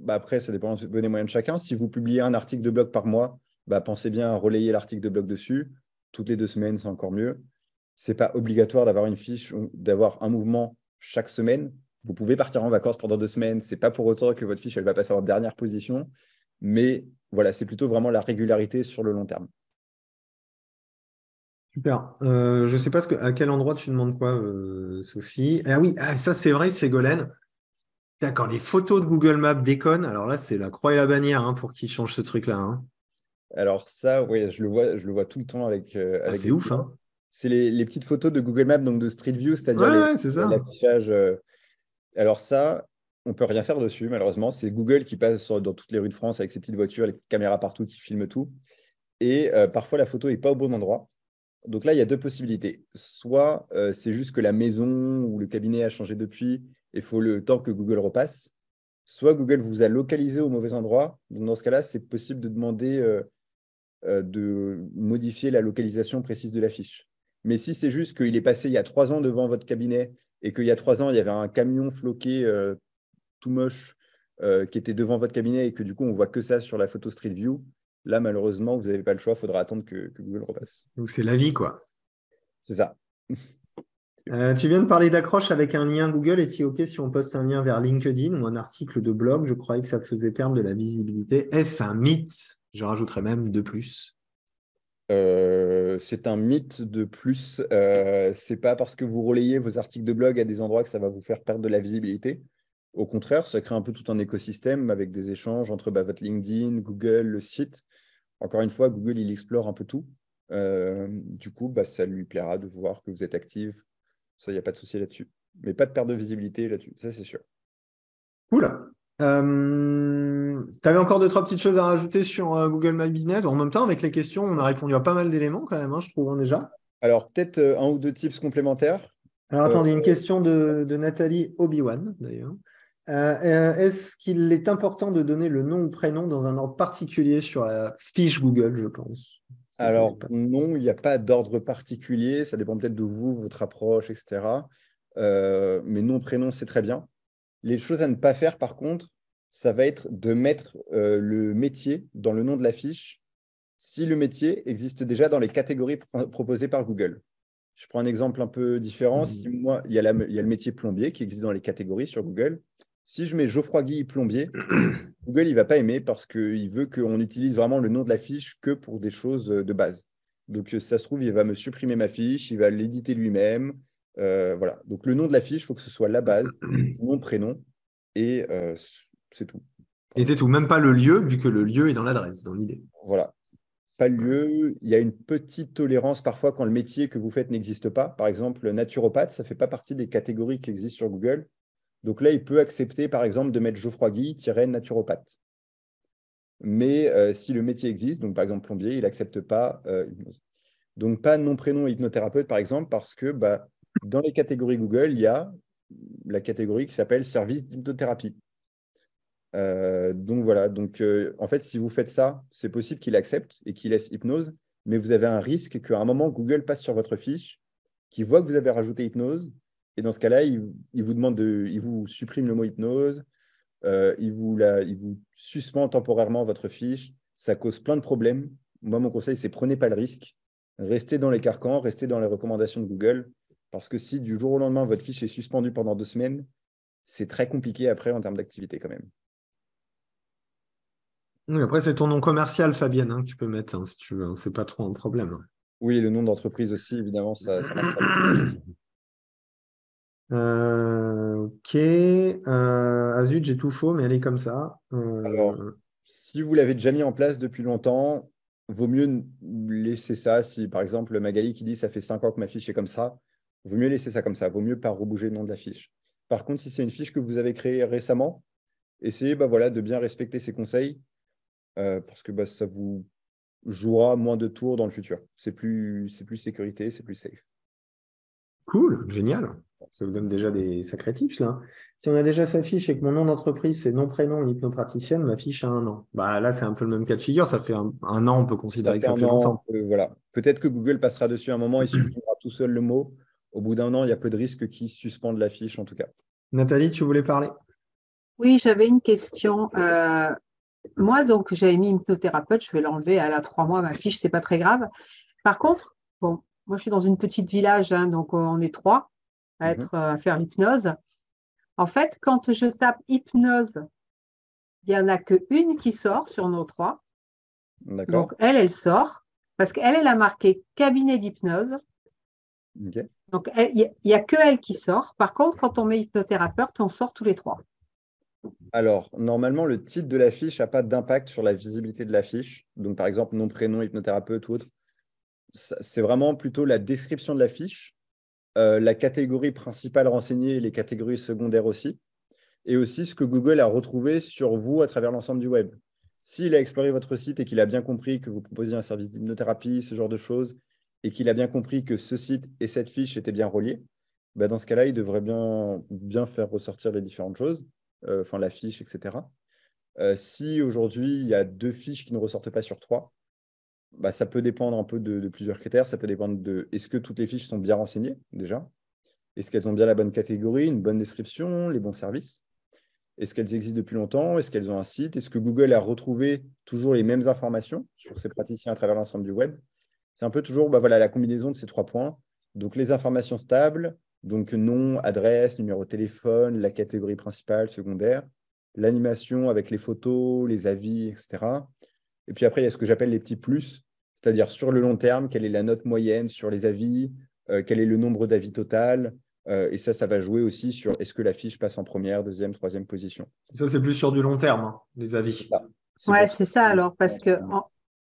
Après, ça dépend un peu des moyens de chacun. Si vous publiez un article de blog par mois, pensez bien à relayer l'article de blog dessus. Toutes les 2 semaines, c'est encore mieux. Ce n'est pas obligatoire d'avoir une fiche ou d'avoir un mouvement chaque semaine. Vous pouvez partir en vacances pendant 2 semaines. Ce n'est pas pour autant que votre fiche elle va passer en dernière position. Mais voilà, c'est plutôt vraiment la régularité sur le long terme. Super. Je ne sais pas à quel endroit tu demandes quoi, Sophie. Ah oui, ça c'est vrai, Ségolène. D'accord, les photos de Google Maps déconnent. Alors là, c'est la croix et la bannière hein, pour qu'ils changent ce truc-là. Hein. Alors ça, oui, je le vois tout le temps avec, Ah, avec c'est des ouf, clients. hein. C'est les petites photos de Google Maps, donc de Street View, Ouais, c'est-à-dire ouais, c'est ça. l'affichage. Alors ça, on peut rien faire dessus, malheureusement. C'est Google qui passe dans toutes les rues de France avec ses petites voitures, les petites caméras partout qui filment tout. Et parfois, la photo n'est pas au bon endroit. Donc là, il y a deux possibilités. Soit c'est juste que la maison ou le cabinet a changé depuis et il faut le temps que Google repasse. Soit Google vous a localisé au mauvais endroit. Donc dans ce cas-là, c'est possible de demander de modifier la localisation précise de la fiche. Mais si c'est juste qu'il est passé il y a 3 ans devant votre cabinet et qu'il y a 3 ans, il y avait un camion floqué tout moche qui était devant votre cabinet et que du coup, on voit que ça sur la photo Street View, là, malheureusement, vous n'avez pas le choix, il faudra attendre que Google repasse. Donc c'est la vie, quoi. C'est ça. Tu viens de parler d'accroche avec un lien Google. Est-il OK si on poste un lien vers LinkedIn ou un article de blog? Je croyais que ça faisait perdre de la visibilité. Est-ce un mythe? Je rajouterais même de plus. C'est un mythe de plus. C'est pas parce que vous relayez vos articles de blog à des endroits que ça va vous faire perdre de la visibilité. Au contraire, ça crée un peu tout un écosystème avec des échanges entre votre LinkedIn, Google, le site. Encore une fois, Google, il explore un peu tout. Du coup, ça lui plaira de voir que vous êtes active. Ça, il n'y a pas de souci là-dessus. Mais pas de perte de visibilité là-dessus, ça c'est sûr. Cool. Tu avais encore deux, trois petites choses à rajouter sur Google My Business. En même temps, avec les questions, on a répondu à pas mal d'éléments quand même, hein, je trouve, hein, déjà. Alors, peut-être un ou deux tips complémentaires. Alors, Euh, attendez, une question de Nathalie Obi-Wan, d'ailleurs. Est-ce qu'il est important de donner le nom ou prénom dans un ordre particulier sur la fiche Google, je pense? Je ne connais alors, pas. non, il n'y a pas d'ordre particulier. Ça dépend peut-être de vous, votre approche, etc. Mais nom, prénom, c'est très bien. Les choses à ne pas faire, par contre, ça va être de mettre le métier dans le nom de la fiche si le métier existe déjà dans les catégories proposées par Google. Je prends un exemple un peu différent. Si moi, il y a le métier plombier qui existe dans les catégories sur Google. Si je mets Geoffroy Guy plombier, Google, il ne va pas aimer parce qu'il veut qu'on utilise vraiment le nom de la fiche que pour des choses de base. Donc, si ça se trouve, il va me supprimer ma fiche, il va l'éditer lui-même. Voilà. Donc, le nom de la fiche, il faut que ce soit la base, nom, prénom, et c'est tout. Et c'est tout, même pas le lieu, vu que le lieu est dans l'adresse, dans l'idée. Voilà. Pas lieu. Il y a une petite tolérance parfois quand le métier que vous faites n'existe pas. Par exemple, naturopathe, ça ne fait pas partie des catégories qui existent sur Google. Donc là, il peut accepter, par exemple, de mettre Geoffroy Guy-naturopathe. Mais si le métier existe, donc par exemple plombier, il n'accepte pas hypnose. Donc pas nom, prénom hypnothérapeute, par exemple, parce que dans les catégories Google, il y a la catégorie qui s'appelle service d'hypnothérapie. Donc voilà, en fait, si vous faites ça, c'est possible qu'il accepte et qu'il laisse hypnose, mais vous avez un risque qu'à un moment, Google passe sur votre fiche, qu'il voit que vous avez rajouté hypnose, et dans ce cas-là, il vous demande il vous supprime le mot hypnose, il vous suspend temporairement votre fiche, ça cause plein de problèmes. Moi, mon conseil, c'est prenez pas le risque, restez dans les carcans, restez dans les recommandations de Google, parce que si du jour au lendemain, votre fiche est suspendue pendant 2 semaines, c'est très compliqué après en termes d'activité quand même. Oui, après, c'est ton nom commercial, Fabienne, hein, que tu peux mettre, hein, si tu veux, hein, c'est pas trop un problème. Oui, le nom d'entreprise aussi, évidemment, ça marche pas. Ok. Ah zut, j'ai tout faux, mais elle est comme ça. Alors, si vous l'avez déjà mis en place depuis longtemps, vaut mieux laisser ça. Si, par exemple, Magali qui dit ça fait 5 ans que ma fiche est comme ça, vaut mieux laisser ça comme ça. Vaut mieux pas rebouger le nom de la fiche. Par contre, si c'est une fiche que vous avez créée récemment, essayez voilà, de bien respecter ces conseils parce que ça vous jouera moins de tours dans le futur. C'est plus sécurité, c'est plus safe. Cool, génial. Ça vous donne déjà des sacrés tips, là. Si on a déjà sa fiche et que mon nom d'entreprise, c'est nom, prénom, hypnopraticienne, ma fiche a 1 an. Bah, là, c'est un peu le même cas de figure. Ça fait un an, on peut Ça considérer que fait ça un fait an, longtemps. voilà. Peut-être que Google passera dessus un moment et supprimera tout seul le mot. Au bout d'un an, il y a peu de risques qu'ils suspendent la fiche, en tout cas. Nathalie, tu voulais parler? Oui, j'avais une question. Moi, donc, j'avais mis hypnothérapeute. Je vais l'enlever. Elle a 3 mois, ma fiche, c'est pas très grave. Par contre, bon, moi, je suis dans une petite village, hein, donc on est 3 Mhm. à faire l'hypnose. En fait, quand je tape hypnose, il n'y en a qu'une qui sort sur nos 3. Donc, D'accord. elle sort parce qu'elle, elle a marqué cabinet d'hypnose. Ok. Donc, il n'y a que elle qui sort. Par contre, quand on met hypnothérapeute, on sort tous les 3. Alors, normalement, le titre de la fiche n'a pas d'impact sur la visibilité de la fiche. Donc, par exemple, nom, prénom, hypnothérapeute ou autre. C'est vraiment plutôt la description de la fiche, la catégorie principale renseignée, les catégories secondaires aussi, et aussi ce que Google a retrouvé sur vous à travers l'ensemble du web. S'il a exploré votre site et qu'il a bien compris que vous proposiez un service d'hypnothérapie, ce genre de choses, et qu'il a bien compris que ce site et cette fiche étaient bien reliés, dans ce cas-là, il devrait bien faire ressortir les différentes choses, enfin la fiche, etc. Si aujourd'hui, il y a 2 fiches qui ne ressortent pas sur 3, ça peut dépendre un peu de plusieurs critères. Ça peut dépendre de est-ce que toutes les fiches sont bien renseignées déjà? Est-ce qu'elles ont bien la bonne catégorie, une bonne description, les bons services? Est-ce qu'elles existent depuis longtemps? Est-ce qu'elles ont un site? Est-ce que Google a retrouvé toujours les mêmes informations sur ces praticiens à travers l'ensemble du web? C'est un peu toujours voilà, la combinaison de ces 3 points. Donc, les informations stables, donc nom, adresse, numéro de téléphone, la catégorie principale, secondaire, l'animation avec les photos, les avis, etc. Et puis après, il y a ce que j'appelle les petits plus, c'est-à-dire sur le long terme, quelle est la note moyenne sur les avis, quel est le nombre d'avis total, et ça va jouer aussi sur est-ce que la fiche passe en première, deuxième, troisième position. Ça, c'est plus sur du long terme, hein, les C'est avis. ça. C'est Ouais, pour ça c'est ça que alors, parce que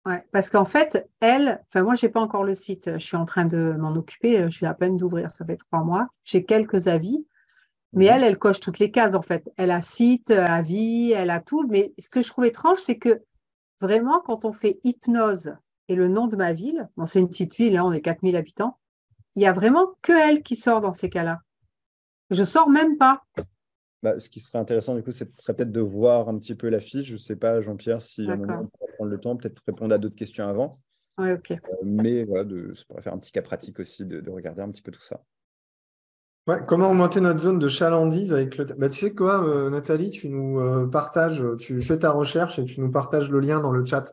Ouais, parce qu'en fait, enfin moi, j'ai pas encore le site. Je suis en train de m'en occuper. Je viens à peine d'ouvrir. Ça fait 3 mois. J'ai quelques avis. Mais Mhm. elle coche toutes les cases, en fait. Elle a site, avis, elle a tout. Mais ce que je trouve étrange, c'est que vraiment, quand on fait hypnose et le nom de ma ville, bon, c'est une petite ville, hein, on est 4000 habitants, il y a vraiment que elle qui sort dans ces cas-là. Je sors même pas. Bah, ce qui serait intéressant, du coup, ce serait peut-être de voir un petit peu la fiche. Je ne sais pas, Jean-Pierre, si à un moment on D'accord. pourra prendre le temps, peut-être répondre à d'autres questions avant. Ouais, ok. Mais voilà, ça pourrait faire un petit cas pratique aussi de regarder un petit peu tout ça. Ouais, comment augmenter notre zone de chalandise avec le... Bah, tu sais quoi, Nathalie, tu nous partages, tu fais ta recherche et tu nous partages le lien dans le chat.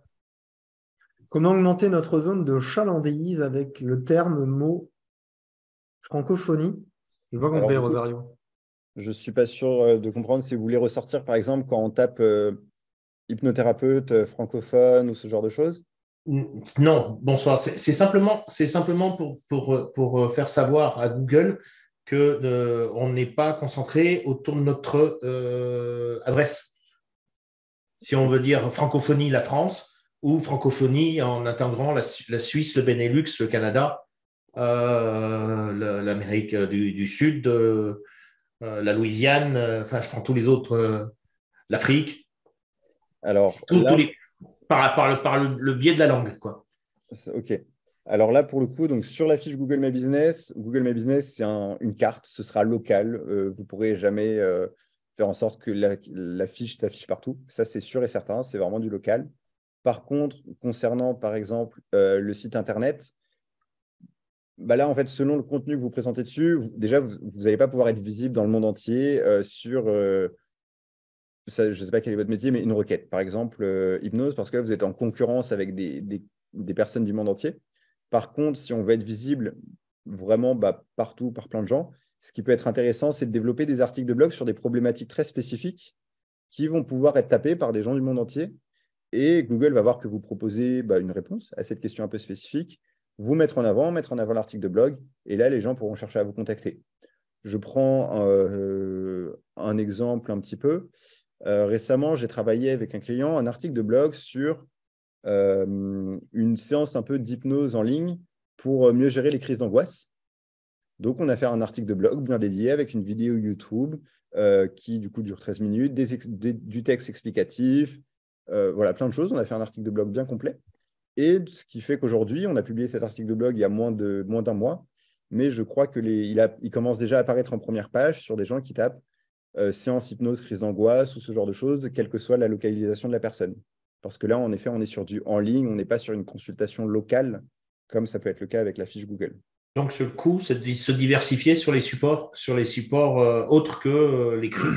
Comment augmenter notre zone de chalandise avec le terme mot francophonie? Je n'ai pas Alors, compris, du coup, Rosario. je ne suis pas sûr de comprendre si vous voulez ressortir, par exemple, quand on tape hypnothérapeute francophone ou ce genre de choses. Non, bonsoir. C'est simplement pour faire savoir à Google que on n'est pas concentré autour de notre adresse. Si on veut dire francophonie, la France, ou francophonie en intégrant la Suisse, le Benelux, le Canada, l'Amérique du Sud, la Louisiane, enfin, je prends tous les autres, l'Afrique, Alors tous là, les, par le biais de la langue, quoi. OK. Alors là, pour le coup, donc sur la fiche Google My Business, c'est une carte, ce sera local. Vous ne pourrez jamais faire en sorte que la fiche s'affiche partout. Ça, c'est sûr et certain, c'est vraiment du local. Par contre, concernant, par exemple, le site Internet, bah là, en fait, selon le contenu que vous présentez dessus, déjà, vous n'allez pas pouvoir être visible dans le monde entier sur, je ne sais pas quel est votre métier, mais une requête. Par exemple, hypnose, parce que là, vous êtes en concurrence avec des personnes du monde entier. Par contre, si on veut être visible vraiment partout, par plein de gens, ce qui peut être intéressant, c'est de développer des articles de blog sur des problématiques très spécifiques qui vont pouvoir être tapés par des gens du monde entier. Et Google va voir que vous proposez une réponse à cette question un peu spécifique, vous mettre en avant l'article de blog, et là, les gens pourront chercher à vous contacter. Je prends un exemple un petit peu. Récemment, j'ai travaillé avec un client un article de blog sur une séance un peu d'hypnose en ligne pour mieux gérer les crises d'angoisse. Donc, on a fait un article de blog bien dédié avec une vidéo YouTube qui, du coup, dure 13 minutes, du texte explicatif, voilà, plein de choses. On a fait un article de blog bien complet. Et ce qui fait qu'aujourd'hui, on a publié cet article de blog il y a moins d'un mois, mais je crois il commence déjà à apparaître en première page sur des gens qui tapent séance hypnose, crise d'angoisse ou ce genre de choses, quelle que soit la localisation de la personne. Parce que là, en effet, on est sur du en ligne, on n'est pas sur une consultation locale, comme ça peut être le cas avec la fiche Google. Donc, ce coup, c'est de se diversifier sur les supports autres que l'écrit,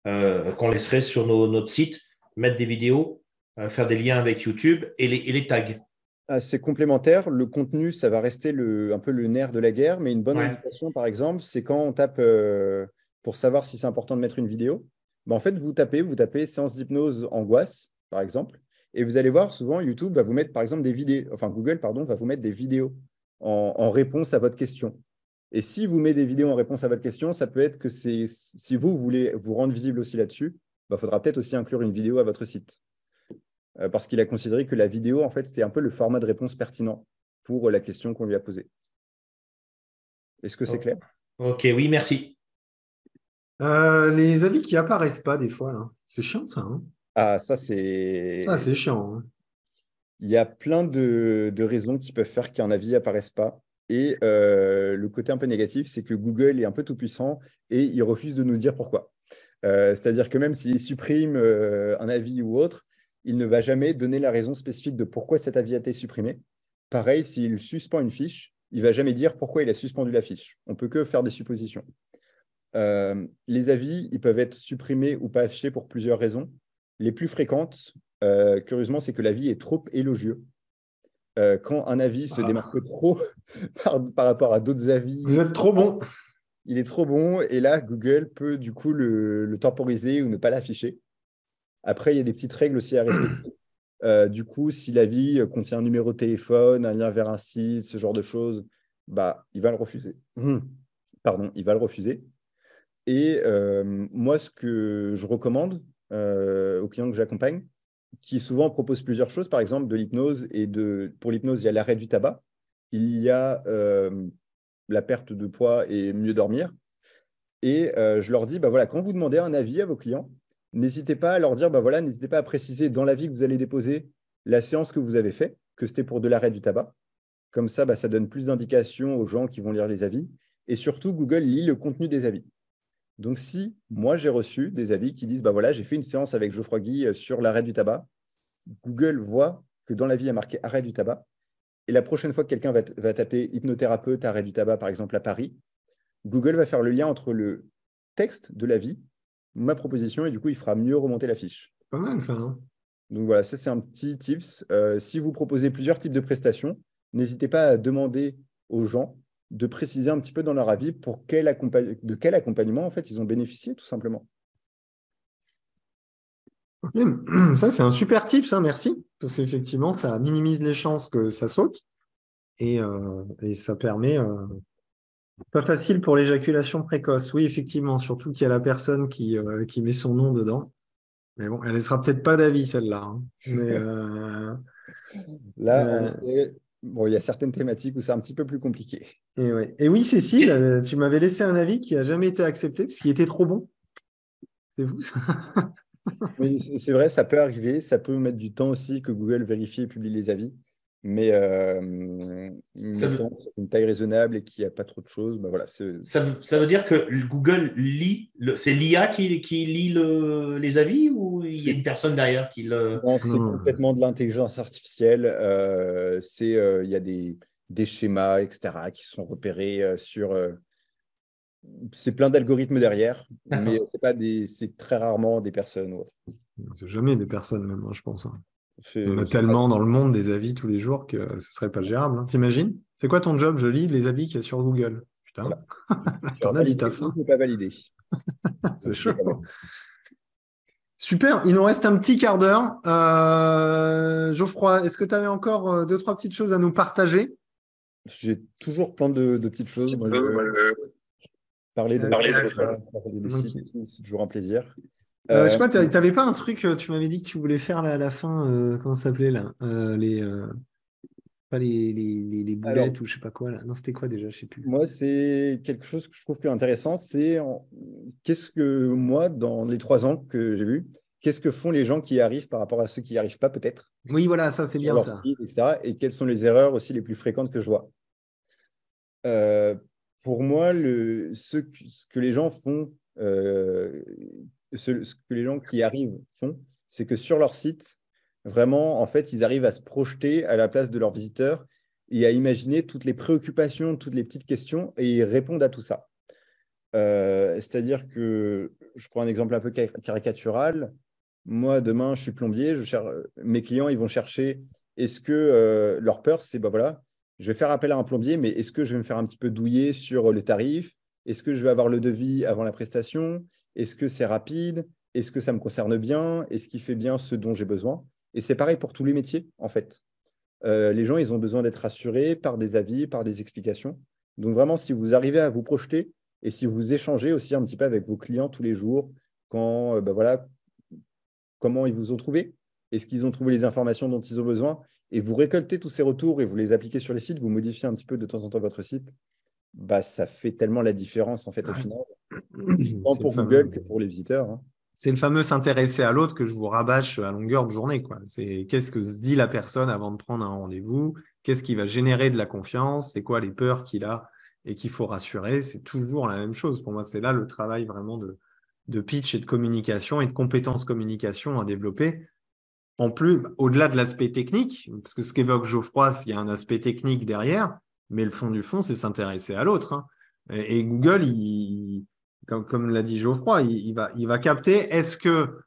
qu'on laisserait sur notre site, mettre des vidéos, faire des liens avec YouTube et les tags. C'est complémentaire. Le contenu, ça va rester un peu le nerf de la guerre, mais une bonne Ouais. indication, par exemple, c'est quand on tape pour savoir si c'est important de mettre une vidéo. En fait, vous tapez séance d'hypnose angoisse, par exemple, et vous allez voir souvent YouTube va vous mettre, par exemple, des vidéos, enfin Google, pardon, va vous mettre des vidéos en réponse à votre question. Et si vous mettez des vidéos en réponse à votre question, ça peut être que si vous voulez vous rendre visible aussi là-dessus, il faudra peut-être aussi inclure une vidéo à votre site. Parce qu'il a considéré que la vidéo, en fait, c'était un peu le format de réponse pertinent pour la question qu'on lui a posée. Est-ce que c'est Oh. clair? Ok, oui, merci. Les avis qui apparaissent pas des fois, là. C'est chiant, ça, hein. Ah, ça, Ça, c'est... c'est chiant, hein. Il y a plein de raisons qui peuvent faire qu'un avis apparaisse pas. Et le côté un peu négatif, c'est que Google est un peu tout-puissant et il refuse de nous dire pourquoi. C'est-à-dire que même s'il supprime un avis ou autre, il ne va jamais donner la raison spécifique de pourquoi cet avis a été supprimé. Pareil, s'il suspend une fiche, il ne va jamais dire pourquoi il a suspendu la fiche. On ne peut que faire des suppositions. Les avis, ils peuvent être supprimés ou pas affichés pour plusieurs raisons. Les plus fréquentes, curieusement, c'est que l'avis est trop élogieux. Quand un avis se Ah, démarque trop par rapport à d'autres vous avis, êtes trop bon. il est trop bon et là, Google peut du coup le temporiser ou ne pas l'afficher. Après, il y a des petites règles aussi à respecter. Du coup, si l'avis contient un numéro de téléphone, un lien vers un site, ce genre de choses, il va le refuser. Pardon, il va le refuser. Et moi, ce que je recommande aux clients que j'accompagne, qui souvent propose plusieurs choses, par exemple de l'hypnose. Pour l'hypnose, il y a l'arrêt du tabac, il y a la perte de poids et mieux dormir. Et je leur dis, bah voilà, quand vous demandez un avis à vos clients, n'hésitez pas à leur dire, bah voilà, n'hésitez pas à préciser dans l'avis que vous allez déposer la séance que vous avez fait, que c'était pour de l'arrêt du tabac. Comme ça, bah, ça donne plus d'indications aux gens qui vont lire les avis. Et surtout, Google lit le contenu des avis. Donc, si moi, j'ai reçu des avis qui disent, bah voilà, j'ai fait une séance avec Geoffroy Guy sur l'arrêt du tabac, Google voit que dans l'avis, il y a marqué arrêt du tabac. Et la prochaine fois que quelqu'un va taper hypnothérapeute, arrêt du tabac, par exemple, à Paris, Google va faire le lien entre le texte de l'avis, ma proposition, et du coup, il fera mieux remonter la fiche. Pas mal ça, hein. Donc voilà, ça c'est un petit tips. Si vous proposez plusieurs types de prestations, n'hésitez pas à demander aux gens de préciser un petit peu dans leur avis de quel accompagnement en fait ils ont bénéficié tout simplement. Ok. Ça, c'est un super tip, ça, merci. Parce qu'effectivement, ça minimise les chances que ça saute et ça permet. Pas facile pour l'éjaculation précoce. Oui, effectivement, surtout qu'il y a la personne qui met son nom dedans. Mais bon, elle ne laissera peut-être pas d'avis, celle-là, hein. Mais Là, bon, il y a certaines thématiques où c'est un petit peu plus compliqué. et, ouais. Et oui, Cécile, tu m'avais laissé un avis qui n'a jamais été accepté parce qu'il était trop bon. C'est vous, ça? Oui, c'est vrai, ça peut arriver. Ça peut mettre du temps aussi que Google vérifie et publie les avis. Mais mettons que c'est une taille raisonnable et qu'il n'y a pas trop de choses, bah voilà, ça veut dire que Google lit, c'est l'IA qui lit les avis ou il y a une personne derrière qui le… Non, c'est complètement de l'intelligence artificielle. Il y a des schémas, etc., qui sont repérés sur… c'est plein d'algorithmes derrière, mais c'est très rarement des personnes ou autres. C'est jamais des personnes, même, hein, je pense, hein. Il y en a C'est tellement dans le monde des avis tous les jours que ce ne serait pas gérable, hein. T'imagines? C'est quoi ton job? Je lis les avis qu'il y a sur Google. Putain, voilà. t'en as du taf, hein. Ne pas valider. C'est chaud. Super, il nous reste un petit quart d'heure. Geoffroy, est-ce que tu avais encore 2-3 petites choses à nous partager? J'ai toujours plein de petites choses. Parler des sites et tout, c'est toujours un plaisir. Je sais pas, tu n'avais pas un truc, tu m'avais dit que tu voulais faire là, à la fin, comment ça s'appelait là? Pas les boulettes. Alors, ou je sais pas quoi là. Non, c'était quoi déjà? Je sais plus. Moi, c'est quelque chose que je trouve intéressant, c'est qu'est-ce que moi, dans les 3 ans que j'ai vu, qu'est-ce que font les gens qui y arrivent par rapport à ceux qui n'y arrivent pas peut-être? Oui, voilà, ça c'est bien leur ça. Site, etc. Et quelles sont les erreurs aussi les plus fréquentes que je vois? Pour moi, ce que les gens font, ce que les gens qui arrivent font, c'est que sur leur site, vraiment, en fait, ils arrivent à se projeter à la place de leurs visiteurs et à imaginer toutes les préoccupations, toutes les petites questions, et ils répondent à tout ça. C'est-à-dire que, je prends un exemple un peu caricatural, moi, demain, je suis plombier, mes clients, ils vont chercher, est-ce que leur peur, c'est, bah voilà, je vais faire appel à un plombier, mais est-ce que je vais me faire un petit peu douiller sur le tarif? Est-ce que je vais avoir le devis avant la prestation? Est-ce que c'est rapide? Est-ce que ça me concerne bien? Est-ce qu'il fait bien ce dont j'ai besoin? Et c'est pareil pour tous les métiers, en fait. Les gens, ils ont besoin d'être rassurés par des avis, par des explications. Donc vraiment, si vous arrivez à vous projeter et si vous échangez aussi un petit peu avec vos clients tous les jours, quand, voilà, comment ils vous ont trouvé? Est-ce qu'ils ont trouvé les informations dont ils ont besoin? Et vous récoltez tous ces retours et vous les appliquez sur les sites, vous modifiez un petit peu de temps en temps votre site, bah, ça fait tellement la différence en fait au final, tant pour Google que pour les visiteurs, hein. C'est le fameux s'intéresser à l'autre que je vous rabâche à longueur de journée, quoi. C'est qu'est-ce que se dit la personne avant de prendre un rendez-vous? Qu'est-ce qui va générer de la confiance? C'est quoi les peurs qu'il a et qu'il faut rassurer? C'est toujours la même chose. Pour moi, c'est là le travail vraiment de pitch et de communication et de compétences communication à développer. En plus, au-delà de l'aspect technique, parce que ce qu'évoque Geoffroy, il y a un aspect technique derrière, mais le fond du fond, c'est s'intéresser à l'autre, hein. Et Google, comme l'a dit Geoffroy, il va capter est-ce que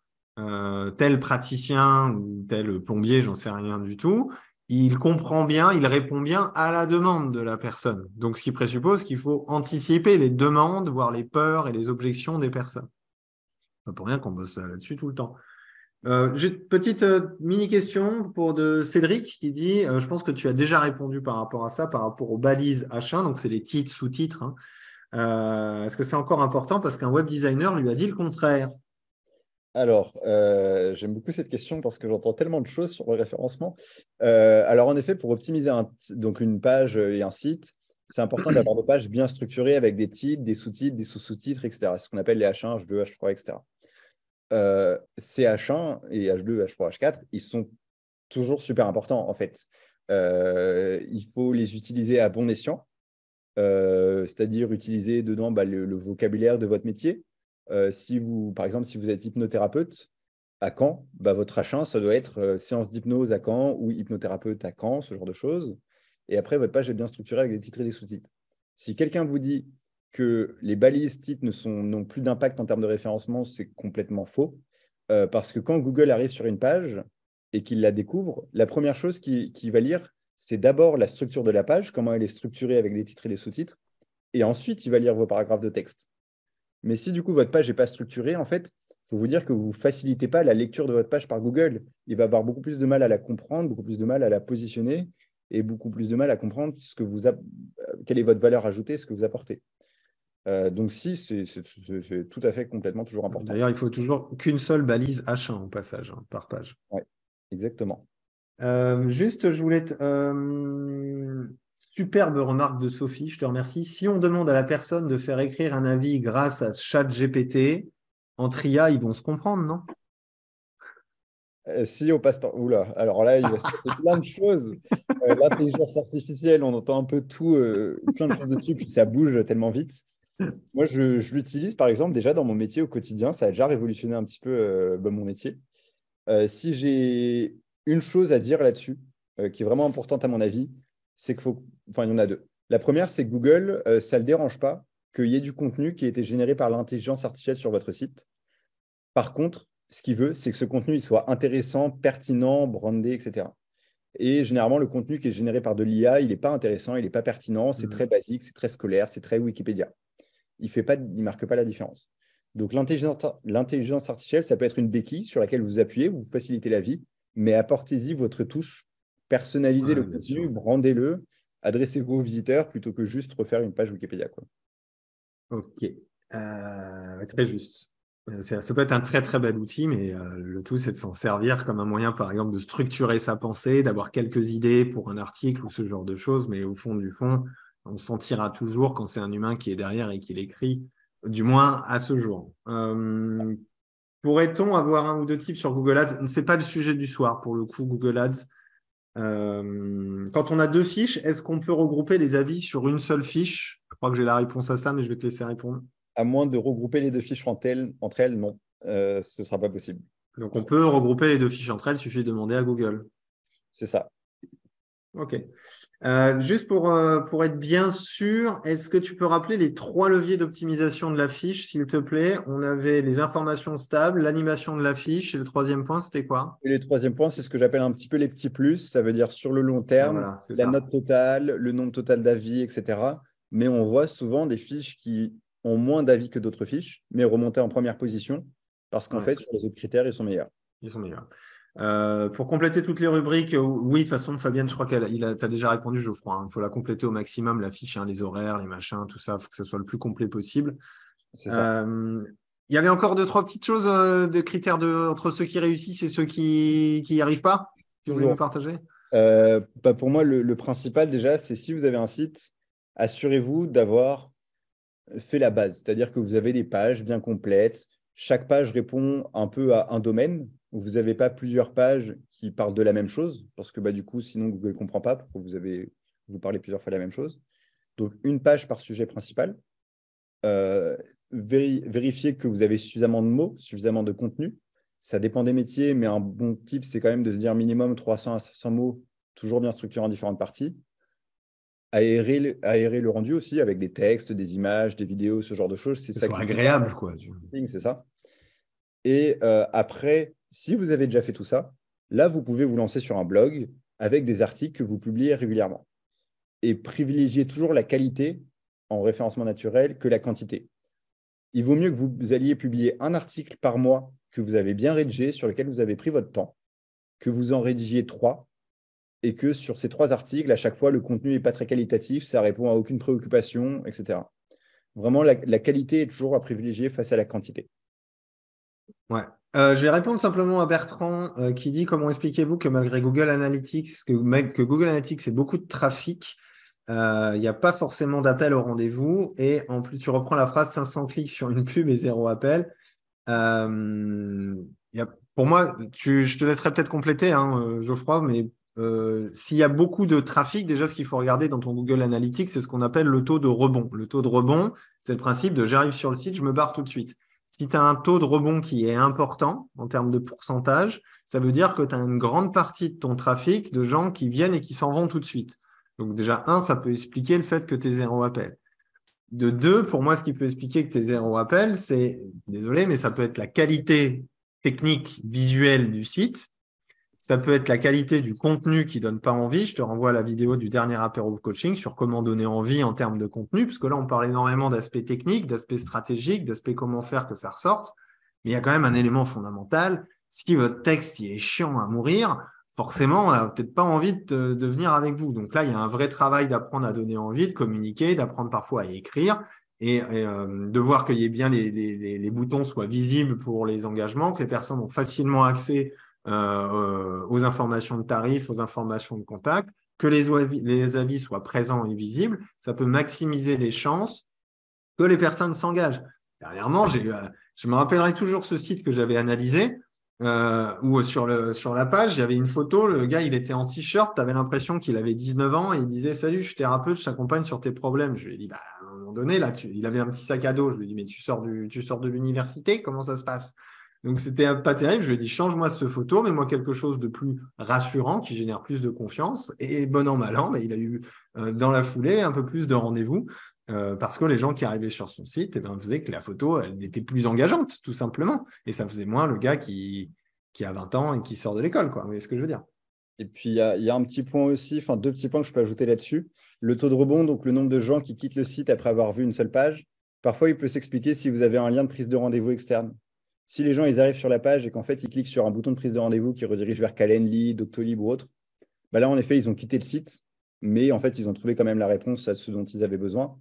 tel praticien ou tel plombier, j'en sais rien du tout, il comprend bien, il répond bien à la demande de la personne. Donc, ce qui présuppose qu'il faut anticiper les demandes, voire les peurs et les objections des personnes. Pas pour rien qu'on bosse là-dessus tout le temps. J'ai une petite mini-question de Cédric qui dit je pense que tu as déjà répondu par rapport à ça, par rapport aux balises H1, donc c'est les titres, sous-titres, hein. Est-ce que c'est encore important parce qu'un web designer lui a dit le contraire? Alors, j'aime beaucoup cette question parce que j'entends tellement de choses sur le référencement. Alors, en effet, pour optimiser donc une page et un site, c'est important d'avoir des pages bien structurées avec des titres, des sous-titres, des sous-sous-titres, etc. C'est ce qu'on appelle les H1, H2, H3, etc. Ces H1 et H2, H3, H4, ils sont toujours super importants, en fait. Il faut les utiliser à bon escient, c'est-à-dire utiliser dedans le vocabulaire de votre métier. Par exemple, si vous êtes hypnothérapeute, à Caen, votre H1, ça doit être séance d'hypnose à Caen ou hypnothérapeute à Caen, ce genre de choses. Et après, votre page est bien structurée avec des titres et des sous-titres. Si quelqu'un vous dit que les balises titres n'ont plus d'impact en termes de référencement, c'est complètement faux. Parce que quand Google arrive sur une page et qu'il la découvre, la première chose qu'il va lire, c'est d'abord la structure de la page, comment elle est structurée avec des titres et des sous-titres. Et ensuite, il va lire vos paragraphes de texte. Mais si du coup, votre page n'est pas structurée, en fait, il faut vous dire que vous ne facilitez pas la lecture de votre page par Google. Il va avoir beaucoup plus de mal à la comprendre, beaucoup plus de mal à la positionner et beaucoup plus de mal à comprendre quelle est votre valeur ajoutée, ce que vous apportez. Donc, si, c'est tout à fait complètement toujours important. D'ailleurs, il faut toujours qu'une seule balise H1 au passage, par page. Oui, exactement. Juste, je voulais superbe remarque de Sophie, je te remercie. Si on demande à la personne de faire écrire un avis grâce à ChatGPT, en TRIA, ils vont se comprendre, non? Si on passe par... Oula, alors là, il va se passer plein de choses. L'intelligence artificielle, on entend un peu tout, plein de choses dessus, puis ça bouge tellement vite. Moi, je l'utilise, par exemple, déjà dans mon métier au quotidien. Ça a déjà révolutionné un petit peu mon métier. Si j'ai une chose à dire là-dessus, qui est vraiment importante à mon avis, c'est qu'il faut... Enfin, il y en a deux. La première, c'est que Google, ça ne le dérange pas qu'il y ait du contenu qui ait été généré par l'intelligence artificielle sur votre site. Par contre, ce qu'il veut, c'est que ce contenu il soit intéressant, pertinent, brandé, etc. Et généralement, le contenu qui est généré par de l'IA, il n'est pas intéressant, il n'est pas pertinent, c'est très basique, c'est très scolaire, c'est très Wikipédia. Il ne marque pas la différence. Donc, l'intelligence artificielle, ça peut être une béquille sur laquelle vous appuyez, vous facilitez la vie, mais apportez-y votre touche, personnalisez le contenu, brandez-le, adressez-vous aux visiteurs plutôt que juste refaire une page Wikipédia, quoi. Ok, très juste. Ça peut être un très très bel outil, mais le tout c'est de s'en servir comme un moyen, par exemple, de structurer sa pensée, d'avoir quelques idées pour un article ou ce genre de choses, mais au fond du fond, on sentira toujours quand c'est un humain qui est derrière et qui l'écrit, du moins à ce jour. Pourrait-on avoir un ou deux tips sur Google Ads? Ce n'est pas le sujet du soir pour le coup, Google Ads. Quand on a deux fiches, est-ce qu'on peut regrouper les avis sur une seule fiche? Je crois que j'ai la réponse à ça, mais je vais te laisser répondre. À moins de regrouper les deux fiches entre elles, non, ce ne sera pas possible. Donc, on peut regrouper les deux fiches entre elles, il suffit de demander à Google. C'est ça. OK. Juste pour être bien sûr, est-ce que tu peux rappeler les 3 leviers d'optimisation de la fiche, s'il te plaît? On avait les informations stables, l'animation de la fiche, et le troisième point, c'était quoi? Et le troisième point, c'est ce que j'appelle un petit peu les petits plus. Ça veut dire sur le long terme, Voilà, c'est la ça. note totale, le nombre total d'avis, etc. Mais on voit souvent des fiches qui ont moins d'avis que d'autres fiches, mais remonter en première position parce qu'en fait, sur les autres critères, ils sont meilleurs. Ils sont meilleurs. Pour compléter toutes les rubriques, oui, de toute façon, Fabienne, je crois tu as déjà répondu, Geoffroy. Il faut la compléter au maximum, la fiche, les horaires, les machins, tout ça, il faut que ça soit le plus complet possible. C'est ça. Il y avait encore 2-3 petites choses de critères entre ceux qui réussissent et ceux qui n'y arrivent pas. Tu voulais nous partager? Pour moi, le principal déjà, c'est si vous avez un site, assurez-vous d'avoir fait la base. C'est-à-dire que vous avez des pages bien complètes. Chaque page répond un peu à un domaine. Vous n'avez pas plusieurs pages qui parlent de la même chose, parce que du coup, sinon Google ne comprend pas pourquoi vous parlez plusieurs fois la même chose. Donc, une page par sujet principal. Vérifiez que vous avez suffisamment de mots, suffisamment de contenu. Ça dépend des métiers, mais un bon tip, c'est quand même de se dire minimum 300 à 500 mots, toujours bien structurés en différentes parties. Aérer le rendu aussi avec des textes, des images, des vidéos, ce genre de choses. C'est ça qui est agréable, quoi. C'est ça. Et après, si vous avez déjà fait tout ça, là, vous pouvez vous lancer sur un blog avec des articles que vous publiez régulièrement. Et privilégiez toujours la qualité en référencement naturel que la quantité. Il vaut mieux que vous alliez publier un article par mois que vous avez bien rédigé, sur lequel vous avez pris votre temps, que vous en rédigiez 3, et que sur ces 3 articles, à chaque fois, le contenu n'est pas très qualitatif, ça répond à aucune préoccupation, etc. Vraiment, la qualité est toujours à privilégier face à la quantité. Ouais, Je vais répondre simplement à Bertrand qui dit comment expliquez-vous que malgré Google Analytics, que Google Analytics ait beaucoup de trafic, il n'y a pas forcément d'appel au rendez-vous et en plus tu reprends la phrase 500 clics sur une pub et 0 appel. Pour moi, je te laisserai peut-être compléter, hein, Geoffroy, mais s'il y a beaucoup de trafic, déjà ce qu'il faut regarder dans ton Google Analytics, c'est ce qu'on appelle le taux de rebond. Le taux de rebond, c'est le principe de j'arrive sur le site, je me barre tout de suite. Si tu as un taux de rebond qui est important en termes de pourcentage, ça veut dire que tu as une grande partie de ton trafic de gens qui viennent et qui s'en vont tout de suite. Donc déjà, ça peut expliquer le fait que tu es 0 appel. De 2, pour moi, ce qui peut expliquer que tu es 0 appel, c'est, désolé, mais ça peut être la qualité technique visuelle du site. Ça peut être la qualité du contenu qui ne donne pas envie. Je te renvoie à la vidéo du dernier apéro coaching sur comment donner envie en termes de contenu, parce que là, on parle énormément d'aspects techniques, d'aspects stratégiques, d'aspects comment faire que ça ressorte. Mais il y a quand même un élément fondamental. Si votre texte il est chiant à mourir, forcément, on n'a peut-être pas envie de venir avec vous. Donc là, il y a un vrai travail d'apprendre à donner envie, de communiquer, d'apprendre parfois à écrire et de voir que les boutons soient visibles pour les engagements, que les personnes ont facilement accès aux informations de tarifs, aux informations de contact, que les avis soient présents et visibles. Ça peut maximiser les chances que les personnes s'engagent. Dernièrement, je me rappellerai toujours ce site que j'avais analysé, où sur la page, il y avait une photo, le gars, il était en t-shirt, tu avais l'impression qu'il avait 19 ans et il disait « Salut, je suis thérapeute, je t'accompagne sur tes problèmes ». Je lui ai dit « À un moment donné, là, il avait un petit sac à dos ». Je lui ai dit « Mais tu sors de l'université, comment ça se passe ?» Donc, c'était pas terrible. Je lui ai dit « Change-moi ce photo, mets-moi quelque chose de plus rassurant, qui génère plus de confiance. » Et bon an, mal an, il a eu dans la foulée un peu plus de rendez-vous. Parce que les gens qui arrivaient sur son site faisaient que la photo, elle était plus engageante, tout simplement. Et ça faisait moins le gars qui a 20 ans et qui sort de l'école, quoi. Vous voyez ce que je veux dire? Et puis, il y a un petit point aussi, enfin deux petits points que je peux ajouter là-dessus. Le taux de rebond, donc le nombre de gens qui quittent le site après avoir vu une seule page, parfois, il peut s'expliquer si vous avez un lien de prise de rendez-vous externe. Si les gens, ils arrivent sur la page et qu'en fait, ils cliquent sur un bouton de prise de rendez-vous qui redirige vers Calendly, Doctolib ou autre, bah là, en effet, ils ont quitté le site, mais en fait, ils ont trouvé quand même la réponse à ce dont ils avaient besoin.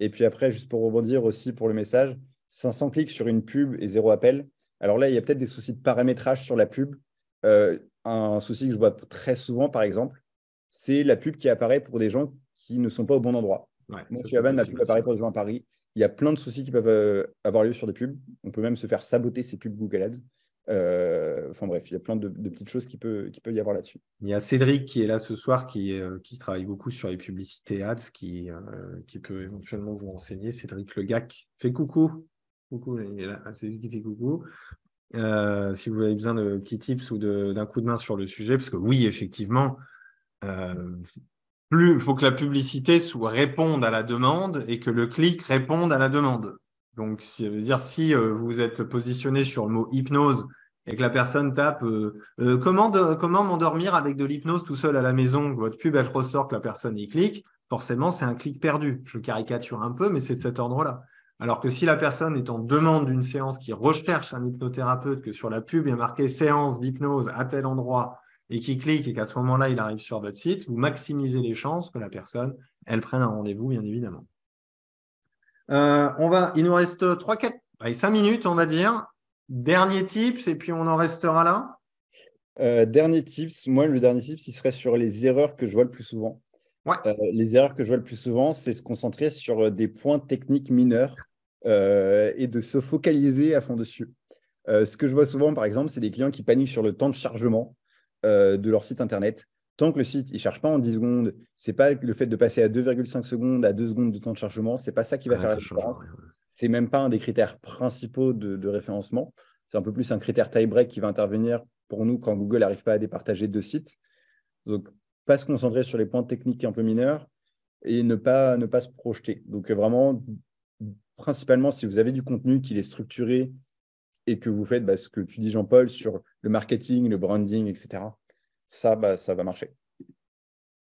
Et puis après, juste pour rebondir aussi pour le message, 500 clics sur une pub et 0 appel. Alors là, il y a peut-être des soucis de paramétrage sur la pub. Un souci que je vois très souvent, par exemple, c'est la pub qui apparaît pour des gens qui ne sont pas au bon endroit. Ouais, Moi, ça, je suis à Vannes, ma possible pub apparaît aussi. pour des gens à Paris. Il y a plein de soucis qui peuvent avoir lieu sur des pubs. On peut même se faire saboter ces pubs Google Ads. Enfin bref, il y a plein de petites choses qui peut y avoir là-dessus. Il y a Cédric qui est là ce soir, qui travaille beaucoup sur les publicités ads, qui peut éventuellement vous renseigner. Cédric Legac, fait coucou. Coucou, il est là. C'est lui qui fait coucou. Si vous avez besoin de petits tips ou d'un coup de main sur le sujet, parce que oui, effectivement, il faut que la publicité réponde à la demande et que le clic réponde à la demande. Donc, ça veut dire si vous êtes positionné sur le mot hypnose et que la personne tape comment m'endormir avec de l'hypnose tout seul à la maison, que votre pub elle ressort, que la personne y clique, forcément c'est un clic perdu. Je caricature un peu, mais c'est de cet ordre-là. Alors que si la personne est en demande d'une séance qui recherche un hypnothérapeute, que sur la pub il y a marqué séance d'hypnose à tel endroit, et qui clique et qu'à ce moment-là, il arrive sur votre site, vous maximisez les chances que la personne, elle prenne un rendez-vous, bien évidemment. Il nous reste 5 minutes, on va dire. Dernier tips, et puis on en restera là. Dernier tips, moi, le dernier tips, il serait sur les erreurs que je vois le plus souvent. Ouais. Les erreurs que je vois le plus souvent, c'est se concentrer sur des points techniques mineurs et de se focaliser à fond dessus. Ce que je vois souvent, par exemple, c'est des clients qui paniquent sur le temps de chargement de leur site Internet. Tant que le site ne charge pas en 10 secondes, ce n'est pas le fait de passer à 2,5 secondes à 2 secondes de temps de chargement, ce n'est pas ça qui va faire la différence. Ce n'est même pas un des critères principaux de référencement. C'est un peu plus un critère tie-break qui va intervenir pour nous quand Google n'arrive pas à départager deux sites. Donc, pas se concentrer sur les points techniques un peu mineurs et ne pas se projeter. Donc, vraiment, principalement, si vous avez du contenu qui est structuré et que vous faites ce que tu dis, Jean-Paul, sur le marketing, le branding, etc., ça va marcher.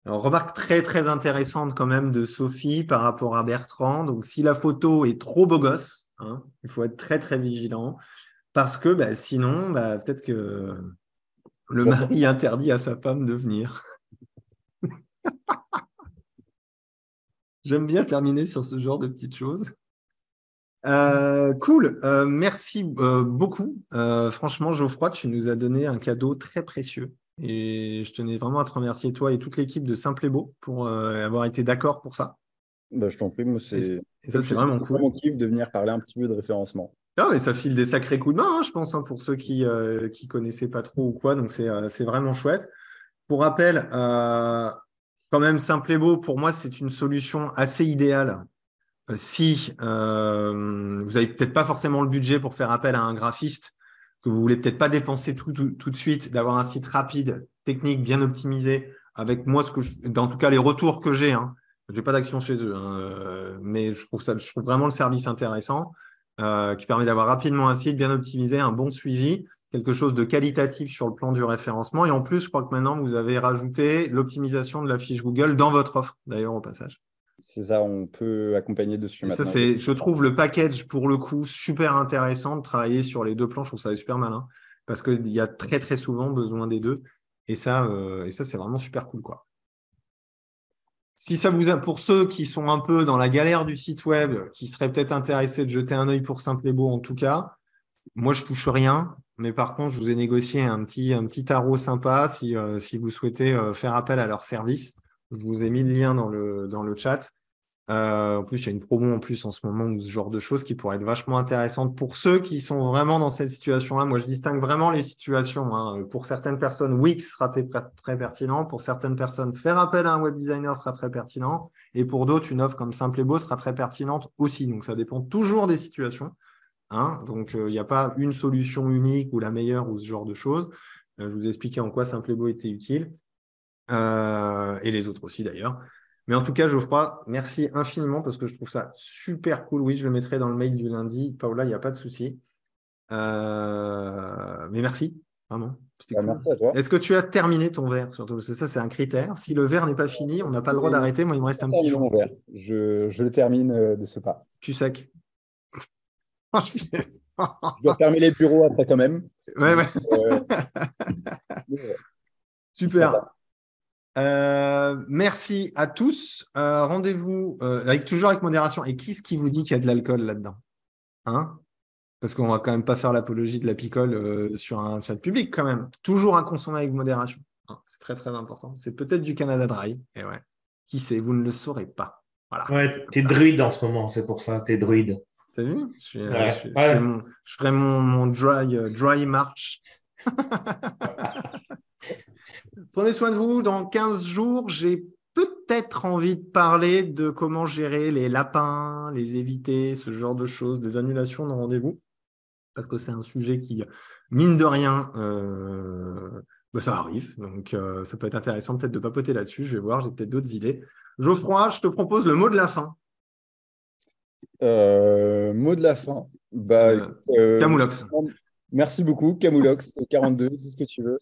Alors, remarque très, très intéressante quand même de Sophie par rapport à Bertrand. Donc, si la photo est trop beau gosse, il faut être très, très vigilant parce que sinon, peut-être que le mari interdit à sa femme de venir. J'aime bien terminer sur ce genre de petites choses. Cool, merci beaucoup. Franchement, Geoffroy, tu nous as donné un cadeau très précieux. Et je tenais vraiment à te remercier, toi et toute l'équipe de Simple et Beau, pour avoir été d'accord pour ça. Bah, je t'en prie, moi, Et ça, c'est vraiment cool. mon kiff de venir parler un petit peu de référencement. Non, mais ça file des sacrés coups de main, hein, je pense, hein, pour ceux qui connaissaient pas trop ou quoi. Donc, c'est vraiment chouette. Pour rappel, quand même, Simple et Beau, pour moi, c'est une solution assez idéale. Si vous n'avez peut-être pas forcément le budget pour faire appel à un graphiste, que vous voulez peut-être pas dépenser tout de suite, d'avoir un site rapide, technique, bien optimisé, avec moi, dans tout cas, les retours que j'ai, hein, je n'ai pas d'action chez eux, hein, mais je trouve vraiment le service intéressant, qui permet d'avoir rapidement un site bien optimisé, un bon suivi, quelque chose de qualitatif sur le plan du référencement. Et en plus, je crois que maintenant, vous avez rajouté l'optimisation de la fiche Google dans votre offre, d'ailleurs, au passage. C'est ça, on peut accompagner dessus Et ça, maintenant. je trouve le package, pour le coup, super intéressant de travailler sur les deux plans. Je trouve ça super malin parce qu'il y a très, très souvent besoin des deux. Et ça c'est vraiment super cool, quoi. Si ça pour ceux qui sont un peu dans la galère du site web, qui seraient peut-être intéressés de jeter un œil pour Simple et Beau, en tout cas, moi, je touche rien. Mais par contre, je vous ai négocié un petit tarot sympa si vous souhaitez faire appel à leur service. Je vous ai mis le lien dans le chat. En plus, il y a une promo en plus en ce moment ou ce genre de choses qui pourraient être vachement intéressantes pour ceux qui sont vraiment dans cette situation-là. Moi, je distingue vraiment les situations, hein. Pour certaines personnes, Wix sera très pertinent. Pour certaines personnes, faire appel à un web designer sera très pertinent. Et pour d'autres, une offre comme Simple et Beau sera très pertinente aussi. Donc, ça dépend toujours des situations, hein. Donc, il n'y a pas une solution unique ou la meilleure ou ce genre de choses. Je vous ai expliqué en quoi Simple et Beau était utile. Et les autres aussi d'ailleurs. Mais en tout cas, Geoffroy, merci infiniment parce que je trouve ça super cool. Oui, je le mettrai dans le mail du lundi. Paola, il n'y a pas de souci. Mais merci, vraiment. C'était cool. Merci à toi. Est-ce que tu as terminé ton verre surtout? Parce que ça, c'est un critère. Si le verre n'est pas fini, on n'a pas le droit d'arrêter. Moi, il me reste un petit fond. Je le termine de ce pas. Tu sec. Je dois fermer les bureaux après quand même. Ouais, ouais. Super. Merci à tous. Rendez-vous toujours avec modération. Et qui vous dit qu'il y a de l'alcool là-dedans, hein? Parce qu'on va quand même pas faire l'apologie de la picole sur un chat public quand même. Toujours à consommer avec modération, hein. C'est très très important. C'est peut-être du Canada Dry. Et ouais, qui sait, vous ne le saurez pas. Voilà. Ouais, t'es druide en ce moment, c'est pour ça, t'es druide. T'as vu? Ouais. Je ferai mon dry march. Prenez soin de vous. Dans 15 jours, j'ai peut-être envie de parler de comment gérer les lapins, les éviter, ce genre de choses, des annulations de rendez-vous, parce que c'est un sujet qui, mine de rien, ça arrive. Donc, ça peut être intéressant peut-être de papoter là-dessus. Je vais voir, j'ai peut-être d'autres idées. Geoffroy, je te propose le mot de la fin. Mot de la fin. Camoulox. Merci beaucoup, Camoulox, 42, tout ce que tu veux.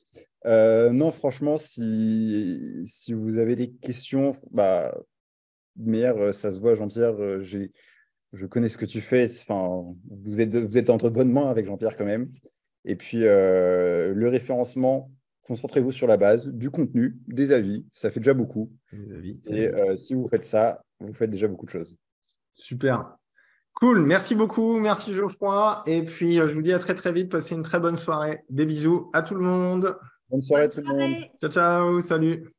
Non, franchement, si vous avez des questions, ça se voit, Jean-Pierre, je connais ce que tu fais. Enfin, vous êtes entre bonnes mains avec Jean-Pierre quand même. Et puis, le référencement, concentrez-vous sur la base, du contenu, des avis, ça fait déjà beaucoup. Et si vous faites ça, vous faites déjà beaucoup de choses. Super. Cool, merci beaucoup, merci Geoffroy. Et puis, je vous dis à très très vite. Passez une très bonne soirée. Des bisous à tout le monde. Bonne soirée à tout le monde. Ciao, ciao, salut.